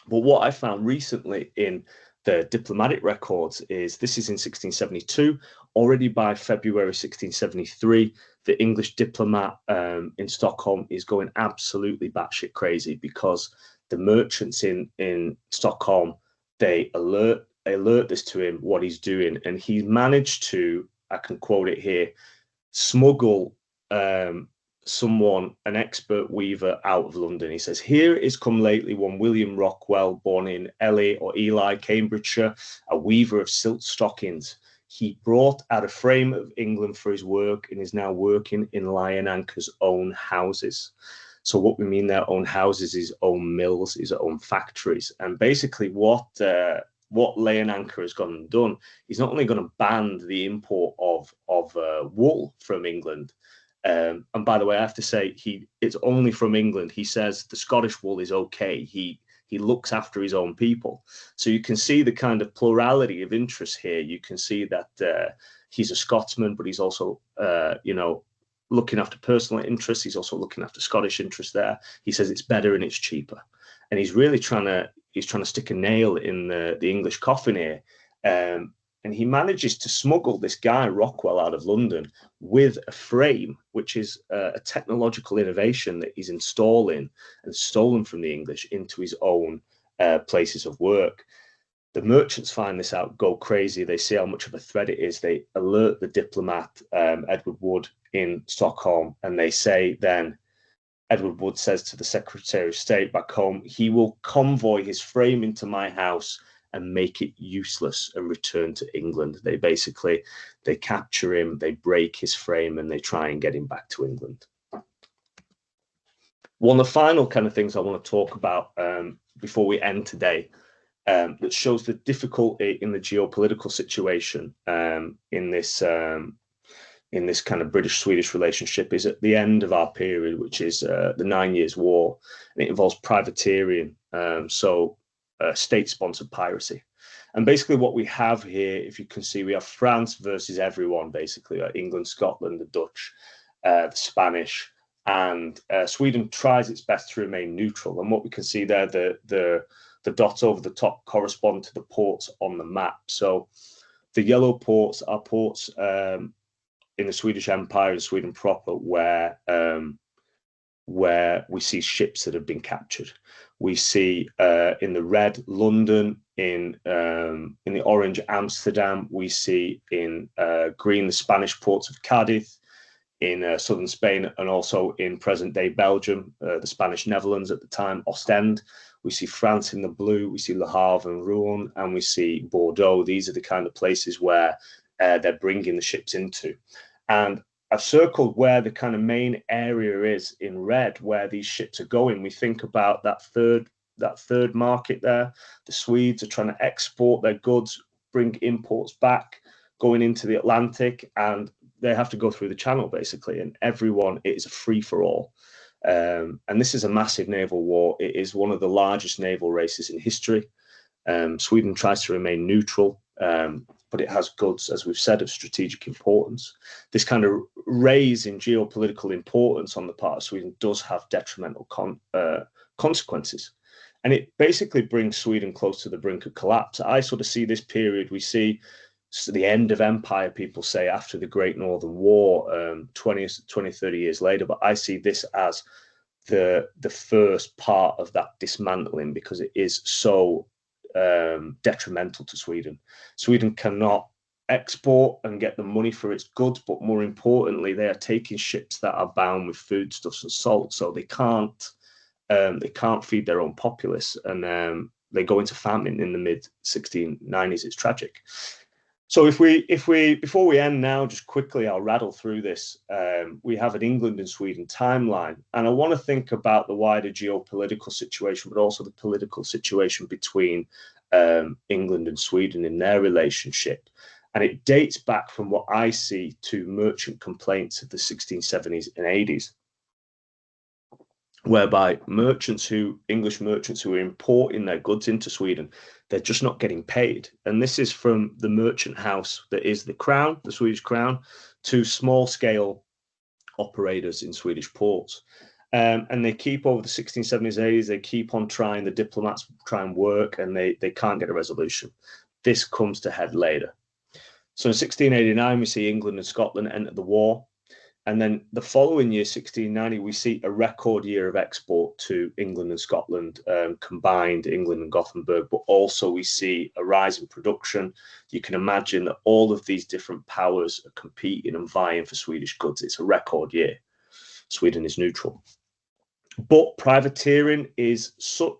Speaker 2: But what I found recently in the diplomatic records is this is in 1672. Already by February 1673, the English diplomat in Stockholm is going absolutely batshit crazy because the merchants in Stockholm, they alert this to him, what he's doing. And he managed to, I can quote it here, smuggle someone, an expert weaver, out of London. He says, here is come lately one William Rockwell, born in Ely, Cambridgeshire, a weaver of silk stockings. He brought out a frame of England for his work and is now working in Lion Anchor's own houses. So what we mean their own houses is own mills, his own factories. And basically what Lion Anchor has gone and done, he's not only going to ban the import of wool from England. And by the way, I have to say, it's only from England. He says the Scottish wool is okay. He He looks after his own people. So you can see the kind of plurality of interests here. You can see that he's a Scotsman, but he's also, looking after personal interests. He's also looking after Scottish interests there. He says it's better and it's cheaper. And he's really trying to stick a nail in the English coffin here. And he manages to smuggle this guy, Rockwell, out of London with a frame, which is a technological innovation that he's installing and stolen from the English into his own places of work. The merchants find this out, go crazy. They see how much of a threat it is. They alert the diplomat, Edward Wood, in Stockholm, and they say then, Edward Wood says to the Secretary of State back home, he will convoy his frame into my house and make it useless and return to England. They capture him, they break his frame, and they try and get him back to England. One of the final kind of things I want to talk about before we end today, that shows the difficulty in the geopolitical situation in this kind of British-Swedish relationship, is at the end of our period, which is the 9 Years' War, and it involves privateering, state-sponsored piracy. And basically what we have here, if you can see, we have France versus everyone, basically, England, Scotland, the Dutch, the Spanish, and Sweden tries its best to remain neutral. And what we can see there, the dots over the top correspond to the ports on the map. So the yellow ports are ports in the Swedish Empire and Sweden proper, where we see ships that have been captured. We see in the red London, in the orange Amsterdam. We see in green the Spanish ports of Cadiz, in southern Spain, and also in present-day Belgium, the Spanish Netherlands at the time, Ostend. We see France in the blue. We see Le Havre and Rouen, and we see Bordeaux. These are the kind of places where they're bringing the ships into. And I've circled where the kind of main area is in red, where these ships are going. We think about that third market there. The Swedes are trying to export their goods, bring imports back, going into the Atlantic, and they have to go through the channel, basically. And it is a free-for-all. And this is a massive naval war. It is one of the largest naval races in history. Sweden tries to remain neutral, but it has goods, as we've said, of strategic importance. This kind of raise in geopolitical importance on the part of Sweden does have detrimental consequences. And it basically brings Sweden close to the brink of collapse. I sort of see this period, we see the end of empire, people say, after the Great Northern War, 20, 30 years later. But I see this as the first part of that dismantling, because it is so detrimental to Sweden. Sweden cannot export and get the money for its goods, but more importantly, they are taking ships that are bound with foodstuffs and salt, so they can't feed their own populace, and they go into famine in the mid 1690s. It's tragic. So if we before we end now, just quickly, I'll rattle through this. We have an England and Sweden timeline, and I want to think about the wider geopolitical situation, but also the political situation between England and Sweden in their relationship. And it dates back from what I see to merchant complaints of the 1670s and 80s, whereby English merchants who are importing their goods into Sweden, they're just not getting paid. And this is from the merchant house that is the Crown, the Swedish Crown, to small-scale operators in Swedish ports. And they keep, over the 1670s, 80s, they keep on trying, the diplomats try and work, and they can't get a resolution. This comes to head later. So in 1689, we see England and Scotland enter the war. And then the following year, 1690, we see a record year of export to England and Scotland, combined, England and Gothenburg, but also we see a rise in production. You can imagine that all of these different powers are competing and vying for Swedish goods. It's a record year. Sweden is neutral. But privateering is to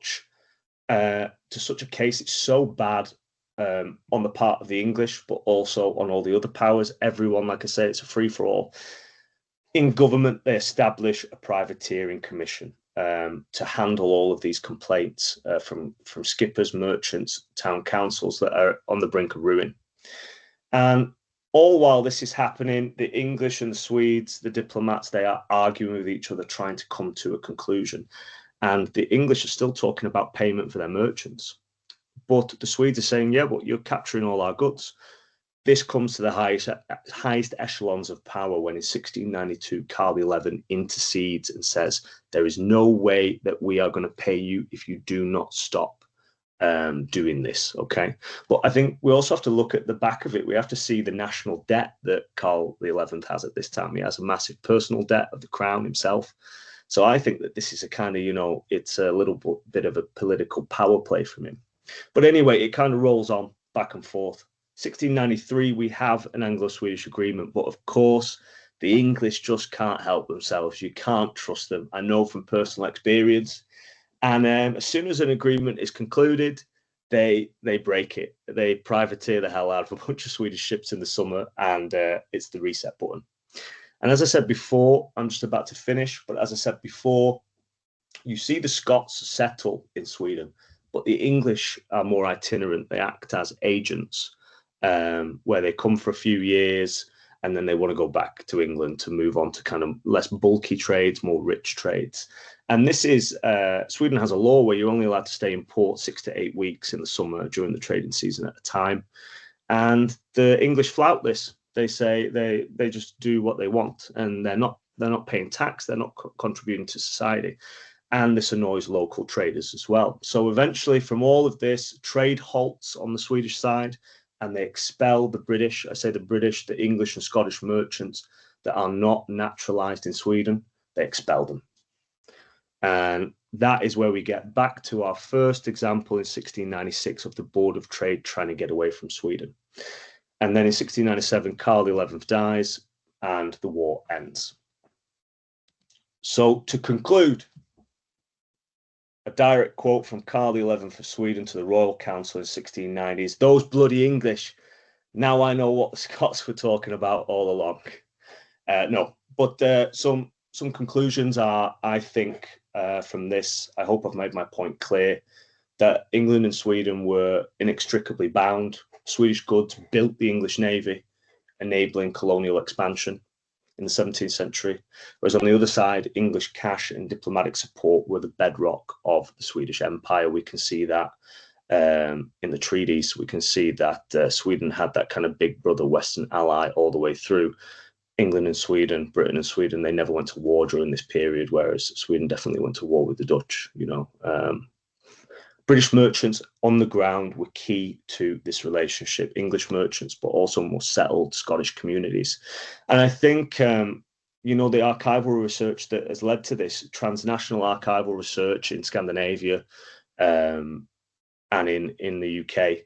Speaker 2: such a case, it's so bad on the part of the English, but also on all the other powers. Everyone, like I say, it's a free-for-all. In government, they establish a privateering commission to handle all of these complaints from skippers, merchants, town councils that are on the brink of ruin. And all while this is happening, the English and the Swedes, the diplomats, they are arguing with each other, trying to come to a conclusion. And the English are still talking about payment for their merchants. But the Swedes are saying, yeah, but you're capturing all our goods. This comes to the highest echelons of power when in 1692, Carl XI intercedes and says, there is no way that we are going to pay you if you do not stop doing this, okay? But I think we also have to look at the back of it. We have to see the national debt that Carl XI has at this time. He has a massive personal debt of the crown himself. So I think that this is a kind of, you know, it's a little bit of a political power play from him. But anyway, it kind of rolls on back and forth. 1693, we have an Anglo-Swedish agreement, but of course, the English just can't help themselves. You can't trust them. I know from personal experience. And as soon as an agreement is concluded, they break it. They privateer the hell out of a bunch of Swedish ships in the summer, and it's the reset button. And as I said before, I'm just about to finish, but as I said before, you see the Scots settle in Sweden, but the English are more itinerant. They act as agents, where they come for a few years and then they want to go back to England to move on to kind of less bulky trades, more rich trades. And this is, Sweden has a law where you're only allowed to stay in port 6 to 8 weeks in the summer during the trading season at a time. And the English flout this. They say they just do what they want, and they're not paying tax, they're not contributing to society. And this annoys local traders as well. So eventually, from all of this, trade halts on the Swedish side, and they expel the British. I say the British, the English and Scottish merchants that are not naturalized in Sweden, they expel them. And that is where we get back to our first example in 1696 of the Board of Trade trying to get away from Sweden. And then in 1697, Carl XI dies and the war ends. So to conclude, a direct quote from Carl XI for Sweden to the Royal Council in 1690s, those bloody English, now I know what the Scots were talking about all along. No, but some conclusions are, I think, from this, I hope I've made my point clear, that England and Sweden were inextricably bound. Swedish goods built the English Navy, enabling colonial expansion in the 17th century, whereas on the other side, English cash and diplomatic support were the bedrock of the Swedish Empire. We can see that in the treaties. We can see that Sweden had that kind of big brother Western ally all the way through. England and Sweden, Britain and Sweden, they never went to war during this period, whereas Sweden definitely went to war with the Dutch, you know. British merchants on the ground were key to this relationship, English merchants, but also more settled Scottish communities. And I think, you know, the archival research that has led to this, transnational archival research in Scandinavia and in the UK,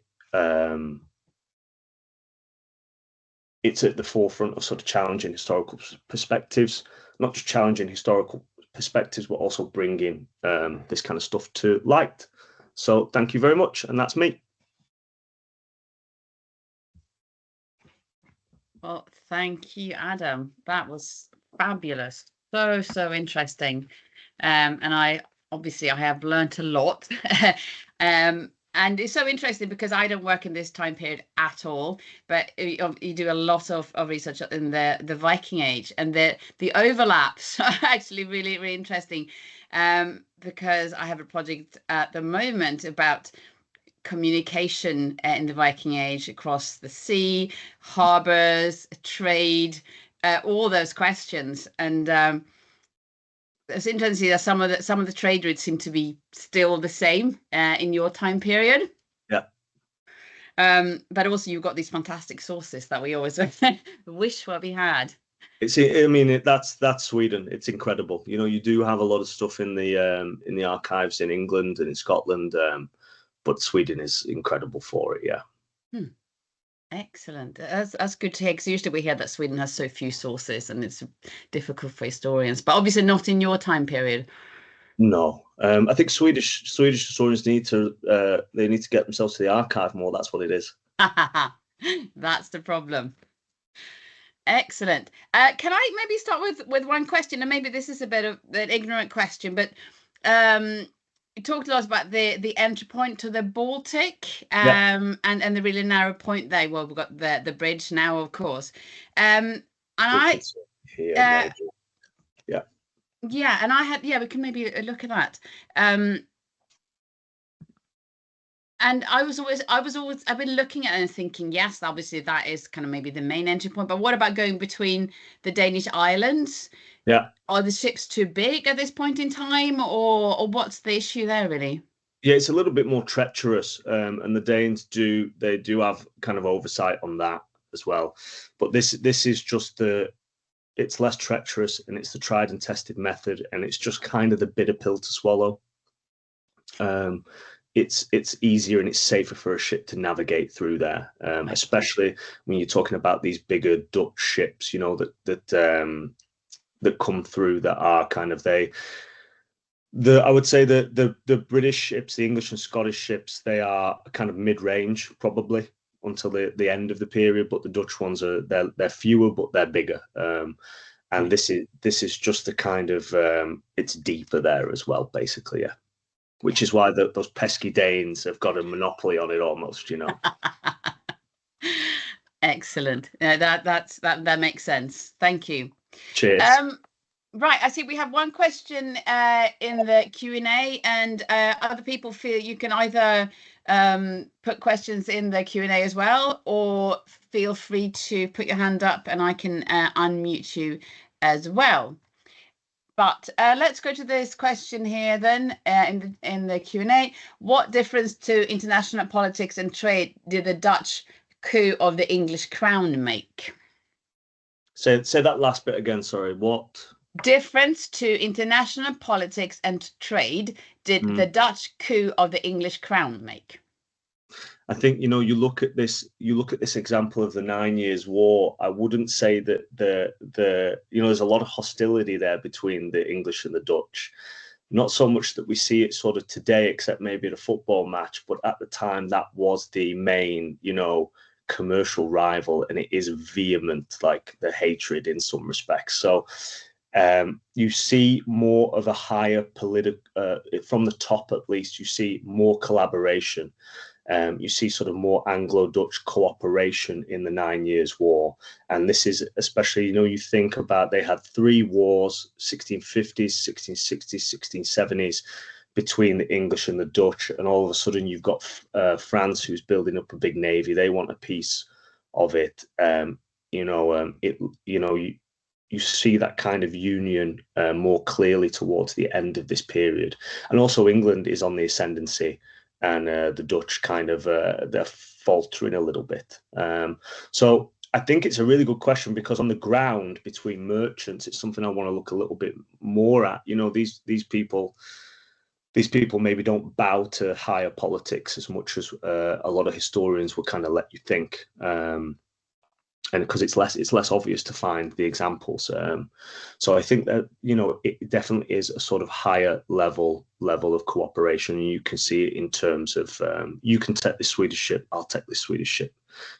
Speaker 2: it's at the forefront of sort of challenging historical perspectives, not just challenging historical perspectives, but also bringing this kind of stuff to light. So thank you very much. And that's me.
Speaker 1: Well, thank you, Adam. That was fabulous. So interesting. And I have learned a lot. And it's so interesting because I don't work in this time period at all, but you do a lot of research in the Viking Age, and the overlaps are actually really, really interesting, because I have a project at the moment about communication in the Viking Age across the sea, harbors, trade, all those questions. And it's interesting that some of the trade routes seem to be still the same in your time period.
Speaker 2: Yeah.
Speaker 1: But also you've got these fantastic sources that we always wish what we had.
Speaker 2: That's Sweden. It's incredible. You know, you do have a lot of stuff in the archives in England and in Scotland, but Sweden is incredible for it. Yeah.
Speaker 1: Excellent. That's good to hear, because usually we hear that Sweden has so few sources and it's difficult for historians, but obviously not in your time period.
Speaker 2: No, I think Swedish historians need to get themselves to the archive more. That's what it is.
Speaker 1: That's the problem. Excellent. Can I maybe start with one question, and maybe this is a bit of an ignorant question, but you talked a lot about the entry point to the Baltic, and the really narrow point there. Well, we've got the bridge now, of course. And
Speaker 2: yeah.
Speaker 1: Yeah, and we can maybe look at that. And I've been looking at it and thinking, yes, obviously that is kind of maybe the main entry point, but what about going between the Danish islands?
Speaker 2: Yeah.
Speaker 1: Are the ships too big at this point in time, or what's the issue there really?
Speaker 2: Yeah, it's a little bit more treacherous, and the Danes do have kind of oversight on that as well. But this is just it's less treacherous, and it's the tried and tested method, and it's just kind of the bitter pill to swallow. It's easier and it's safer for a ship to navigate through there, especially when you're talking about these bigger Dutch ships, you know, that come through, that are kind of I would say the British ships, the English and Scottish ships, they are kind of mid-range probably until the end of the period, but the Dutch ones they're fewer but they're bigger. And this is just the kind of it's deeper there as well, basically, yeah. Which is why those pesky Danes have got a monopoly on it almost, you know.
Speaker 1: Excellent. That makes sense. Thank you.
Speaker 2: Cheers.
Speaker 1: Right, I see we have one question in the Q&A, and other people feel you can either put questions in the Q&A as well, or feel free to put your hand up and I can unmute you as well. But let's go to this question here then in the Q&A. What difference to international politics and trade did the Dutch coup of the English crown make?
Speaker 2: Say that last bit again, sorry. What
Speaker 1: difference to international politics and trade did the Dutch coup of the English crown make?
Speaker 2: I think, you know, you look at this example of the 9 Years' War. I wouldn't say that there's a lot of hostility there between the English and the Dutch. Not so much that we see it sort of today, except maybe at a football match, but at the time that was the main, you know, commercial rival, and it is vehement, like the hatred in some respects. So you see more of a higher political, from the top at least, you see more collaboration. You see sort of more Anglo-Dutch cooperation in the 9 Years' War. And this is especially, you know, you think about, they had 3 wars, 1650s, 1660s, 1670s, between the English and the Dutch. And all of a sudden you've got France, who's building up a big navy. They want a piece of it. You see that kind of union more clearly towards the end of this period. And also England is on the ascendancy, and the Dutch kind of they're faltering a little bit. So I think it's a really good question, because on the ground between merchants, it's something I want to look a little bit more at. You know, these people maybe don't bow to higher politics as much as a lot of historians will kind of let you think. And because it's less obvious to find the examples. So I think that, you know, it definitely is a sort of higher level of cooperation. And you can see it in terms of, you can take this Swedish ship, I'll take this Swedish ship.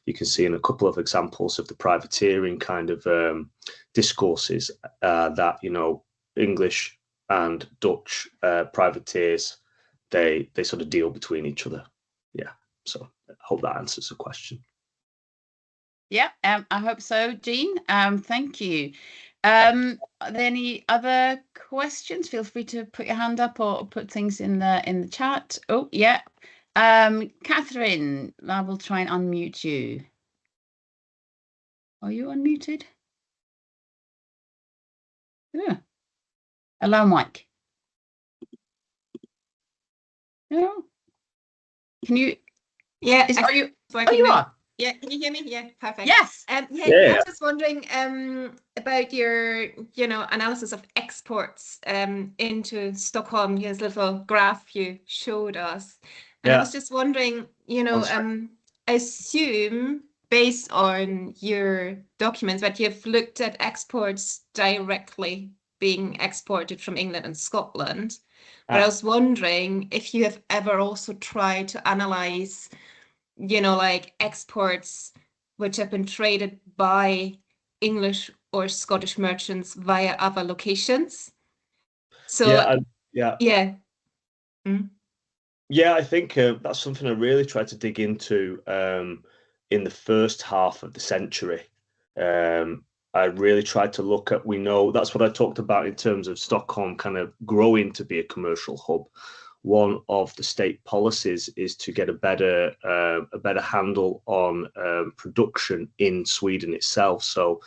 Speaker 2: You can see in a couple of examples of the privateering kind of discourses that, you know, English and Dutch privateers, they sort of deal between each other. Yeah. So I hope that answers the question.
Speaker 1: Yeah, I hope so, Jean. Thank you. Are there any other questions? Feel free to put your hand up or put things in the chat. Oh, yeah. Catherine, I will try and unmute you. Are you unmuted? Yeah. Allow mic. No. Can you?
Speaker 3: Yeah.
Speaker 1: Are you? Oh, you are.
Speaker 3: Yeah, can you hear me? Yeah, perfect.
Speaker 1: Yes.
Speaker 3: I was just wondering about your, you know, analysis of exports into Stockholm. This little graph you showed us, and I was just wondering, you know, I assume based on your documents that you've looked at exports directly being exported from England and Scotland, but I was wondering if you have ever also tried to analyze, you know, like exports which have been traded by English or Scottish merchants via other locations. So yeah.
Speaker 2: Yeah, I think that's something I really tried to dig into in the first half of the century. I really tried to look at, we know that's what I talked about in terms of Stockholm kind of growing to be a commercial hub. One of the state policies is to get a better handle on production in Sweden itself. So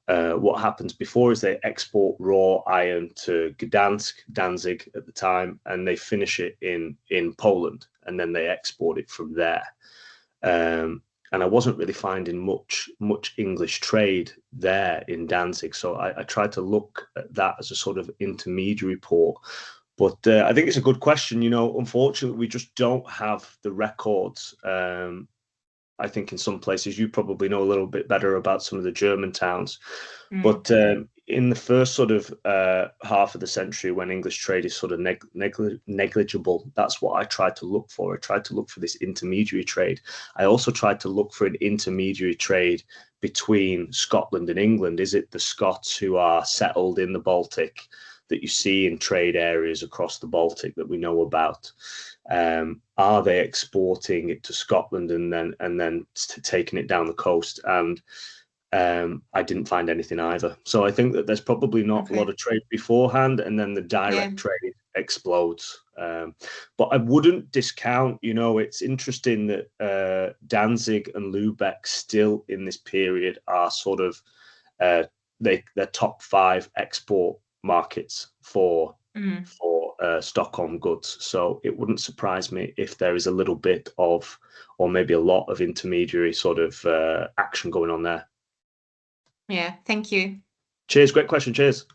Speaker 2: what happens before is they export raw iron to Gdansk, Danzig at the time, and they finish it in Poland, and then they export it from there. And I wasn't really finding much English trade there in Danzig, so I tried to look at that as a sort of intermediary port. But I think it's a good question. You know, unfortunately, we just don't have the records. I think in some places you probably know a little bit better about some of the German towns. But in the first sort of half of the century, when English trade is sort of negligible, that's what I tried to look for. I tried to look for this intermediary trade. I also tried to look for an intermediary trade between Scotland and England. Is it the Scots who are settled in the Baltic that you see in trade areas across the Baltic that we know about? Are they exporting it to Scotland and then taking it down the coast? And I didn't find anything either. So I think that there's probably not a lot of trade beforehand, and then the direct trade explodes. But I wouldn't discount, you know, it's interesting that Danzig and Lübeck still in this period are sort of they're top 5 export markets for Stockholm goods. So it wouldn't surprise me if there is a little bit of, or maybe a lot of intermediary sort of action going on there.
Speaker 3: Yeah, thank you.
Speaker 2: Cheers, great question, cheers.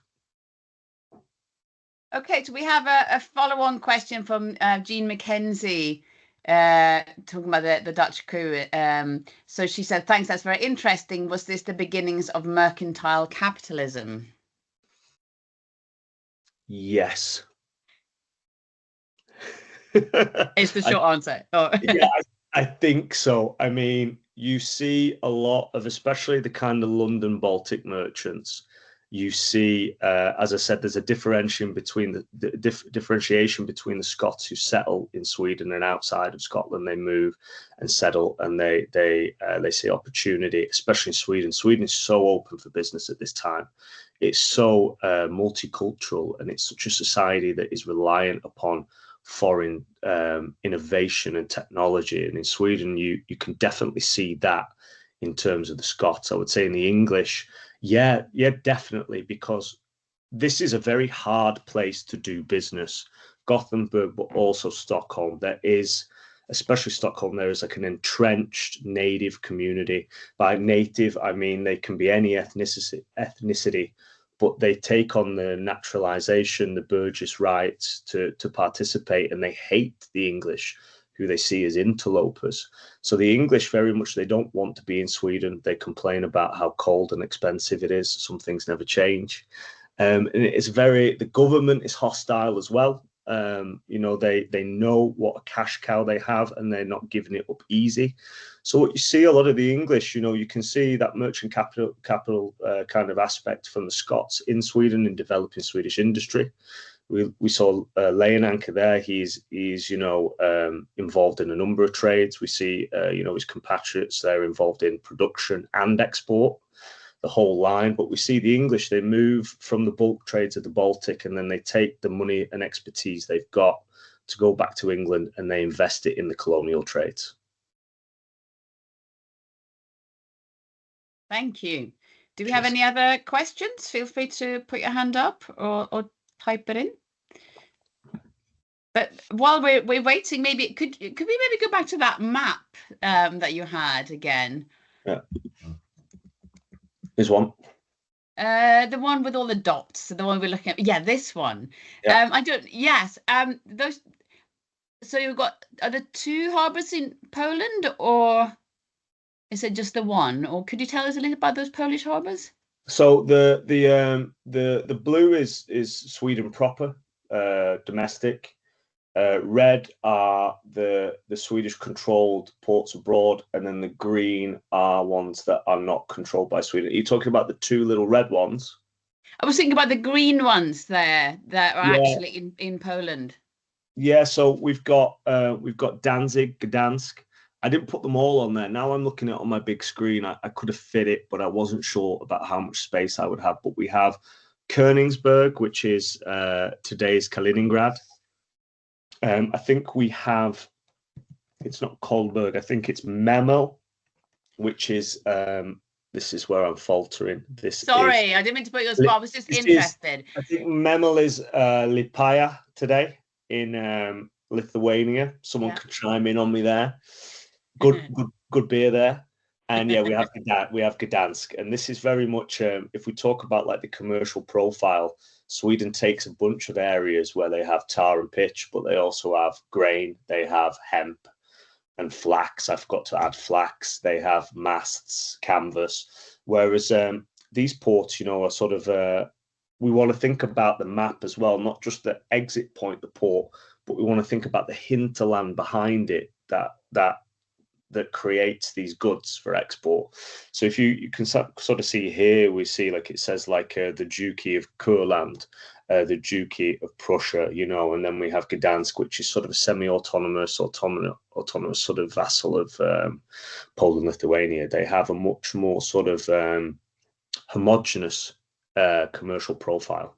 Speaker 1: Okay, so we have a follow-on question from Jean McKenzie, talking about the Dutch coup. So she said, thanks, that's very interesting. Was this the beginnings of mercantile capitalism?
Speaker 2: Yes.
Speaker 1: It's the short answer. Oh.
Speaker 2: Yeah, I think so. I mean, you see a lot of, especially the kind of London Baltic merchants. You see, as I said, there's a differentiation between differentiation between the Scots who settle in Sweden and outside of Scotland. They move and settle, and they see opportunity, especially in Sweden. Sweden is so open for business at this time. It's so multicultural, and it's such a society that is reliant upon foreign innovation and technology. And in Sweden, you can definitely see that in terms of the Scots. I would say in the English, yeah, definitely, because this is a very hard place to do business. Gothenburg, but also Stockholm. There is, especially Stockholm, there is like an entrenched native community. By native, I mean they can be any ethnicity, but they take on the naturalization, the Burgess rights to participate, and they hate the English, who they see as interlopers. So the English very much, they don't want to be in Sweden. They complain about how cold and expensive it is. Some things never change. And it's the government is hostile as well. You know, they know what a cash cow they have, and they're not giving it up easy. So what you see a lot of the English, you know, you can see that merchant capital kind of aspect from the Scots in Sweden in developing Swedish industry. We saw Lejonanker there. He's you know, involved in a number of trades. We see you know, his compatriots there involved in production and export, the whole line. But we see the English, they move from the bulk trade to the Baltic, and then they take the money and expertise they've got to go back to England, and they invest it in the colonial trades.
Speaker 1: Thank you. Do we have any other questions? Feel free to put your hand up or type it in. But while we're waiting, maybe could we maybe go back to that map that you had again?
Speaker 2: Yeah. This one.
Speaker 1: The one with all the dots, the one we're looking at. Yeah, this one.
Speaker 2: Yeah.
Speaker 1: I don't. Yes. Those. So you've got, are there 2 harbours in Poland, or is it just the one? Or could you tell us a little about those Polish harbours?
Speaker 2: So the blue is Sweden proper, domestic. Red are the Swedish controlled ports abroad, and then the green are ones that are not controlled by Sweden. Are you talking about the 2 little red ones?
Speaker 1: I was thinking about the green ones there that are actually in Poland.
Speaker 2: Yeah, so we've got Danzig, Gdansk, I didn't put them all on there. Now I'm looking at it on my big screen. I could have fit it, but I wasn't sure about how much space I would have. But we have Königsberg, which is today's Kaliningrad. I think we have, it's not Kolberg, I think it's Memel, which is, this is where I'm faltering.
Speaker 1: Sorry, I didn't mean to put you on spot. I was just interested.
Speaker 2: I think Memel is Liepāja today in Lithuania. Someone could chime in on me there. Good beer there. And yeah, we have Gdansk, and this is very much if we talk about like the commercial profile, Sweden takes a bunch of areas where they have tar and pitch, but they also have grain, they have hemp and flax. I forgot to add flax. They have masts, canvas. Whereas these ports, you know, are sort of we want to think about the map as well, not just the exit point, the port, but we want to think about the hinterland behind it that creates these goods for export. So if you can sort of see here, we see like it says like the Duchy of Kurland, the Duchy of Prussia, you know, and then we have Gdansk, which is sort of a semi-autonomous, autonomous sort of vassal of Poland, Lithuania. They have a much more sort of homogenous commercial profile.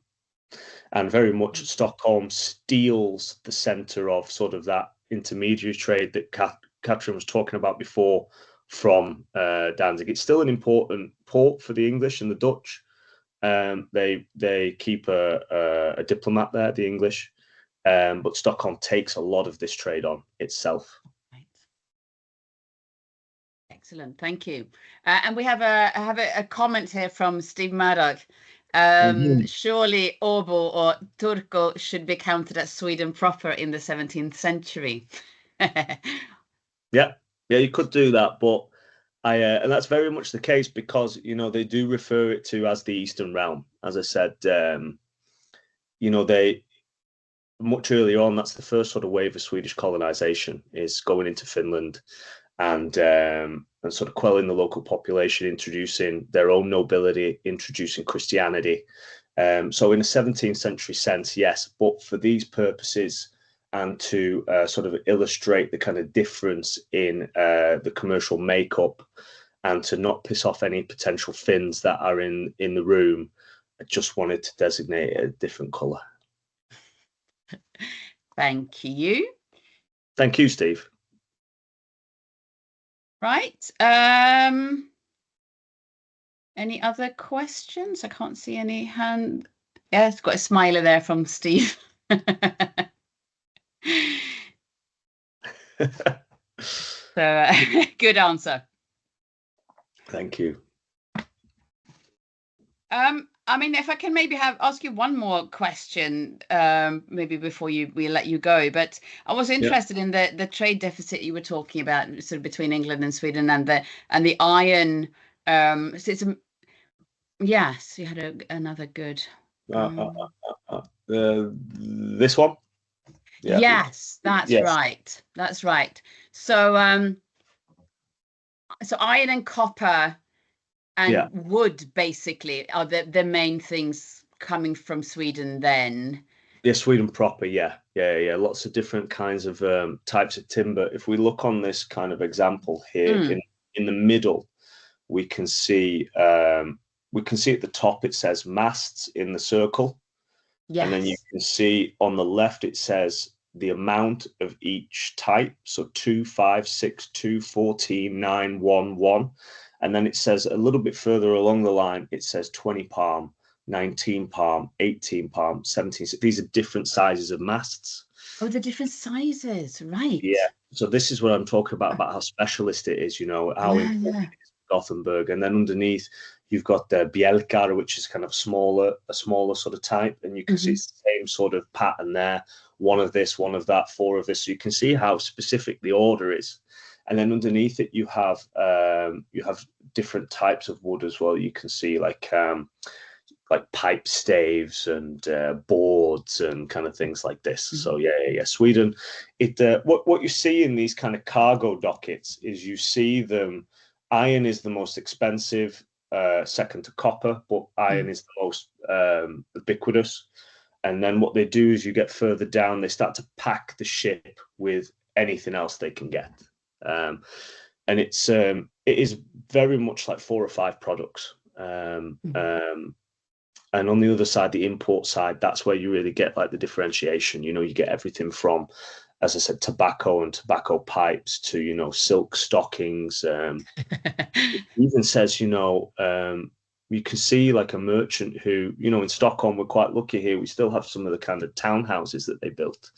Speaker 2: And very much Stockholm steals the center of sort of that intermediary trade that Katrin was talking about before from Danzig. It's still an important port for the English and the Dutch. They keep a diplomat there, the English, but Stockholm takes a lot of this trade on itself.
Speaker 1: Right. Excellent, thank you. And we have a comment here from Steve Maddock. Surely Åbo or Turku should be counted as Sweden proper in the 17th century.
Speaker 2: Yeah, you could do that, but and that's very much the case because, you know, they do refer it to as the Eastern Realm. As I said, you know, they much earlier on, that's the first sort of wave of Swedish colonization is going into Finland and sort of quelling the local population, introducing their own nobility, introducing Christianity. So in a 17th century sense, yes, but for these purposes, and to sort of illustrate the kind of difference in the commercial makeup and to not piss off any potential Finns that are in the room, I just wanted to designate a different colour.
Speaker 1: Thank you.
Speaker 2: Thank you, Steve.
Speaker 1: Right. Any other questions? I can't see any hand. Yeah, it's got a smiley there from Steve. So good answer.
Speaker 2: Thank you.
Speaker 1: I mean, if I can maybe ask you one more question, maybe before we let you go. But I was interested in the trade deficit you were talking about, sort of between England and Sweden, and the iron. So yes, you had another good.
Speaker 2: This one.
Speaker 1: Yeah. Yes, that's right. That's right. So so iron and copper and wood basically are the main things coming from Sweden then.
Speaker 2: Yeah, Sweden proper, yeah. Lots of different kinds of types of timber. If we look on this kind of example here in the middle, we can see at the top it says masts in the circle. Yes. And then you can see on the left it says the amount of each type. So 2, 5, 6, 2, 14, 9, 1, 1. And then it says a little bit further along the line, it says 20 palm, 19 palm, 18 palm, 17. These are different sizes of masts.
Speaker 1: Oh, the different sizes, right.
Speaker 2: Yeah. So this is what I'm talking about how specialist it is, you know, how important it is for Gothenburg. And then underneath, you've got the Bjelkar, which is kind of a smaller sort of type. And you can see it's the same sort of pattern there. One of this, one of that, 4 of this. So you can see how specific the order is. And then underneath it, you have different types of wood as well. You can see like pipe staves and boards and kind of things like this. So yeah. Sweden, what you see in these kind of cargo dockets is you see them. Iron is the most expensive, second to copper, but iron is the most ubiquitous. And then what they do is you get further down, they start to pack the ship with anything else they can get. And it is very much like 4 or 5 products. And on the other side, the import side, that's where you really get like the differentiation. You know, you get everything from, as I said, tobacco and tobacco pipes to, you know, silk stockings. It even says, you know, you can see like a merchant who, you know, in Stockholm, we're quite lucky here. We still have some of the kind of townhouses that they built.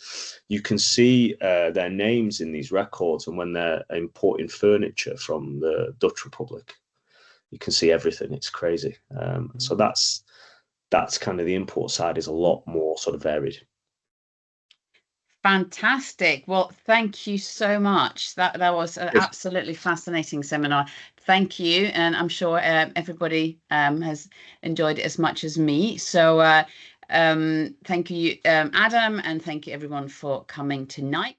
Speaker 2: You can see their names in these records. And when they're importing furniture from the Dutch Republic, you can see everything. It's crazy. So that's kind of the import side, is a lot more sort of varied.
Speaker 1: Fantastic. Well, thank you so much. That was an absolutely fascinating seminar. Thank you. And I'm sure everybody has enjoyed it as much as me. So thank you, Adam, and thank you everyone for coming tonight.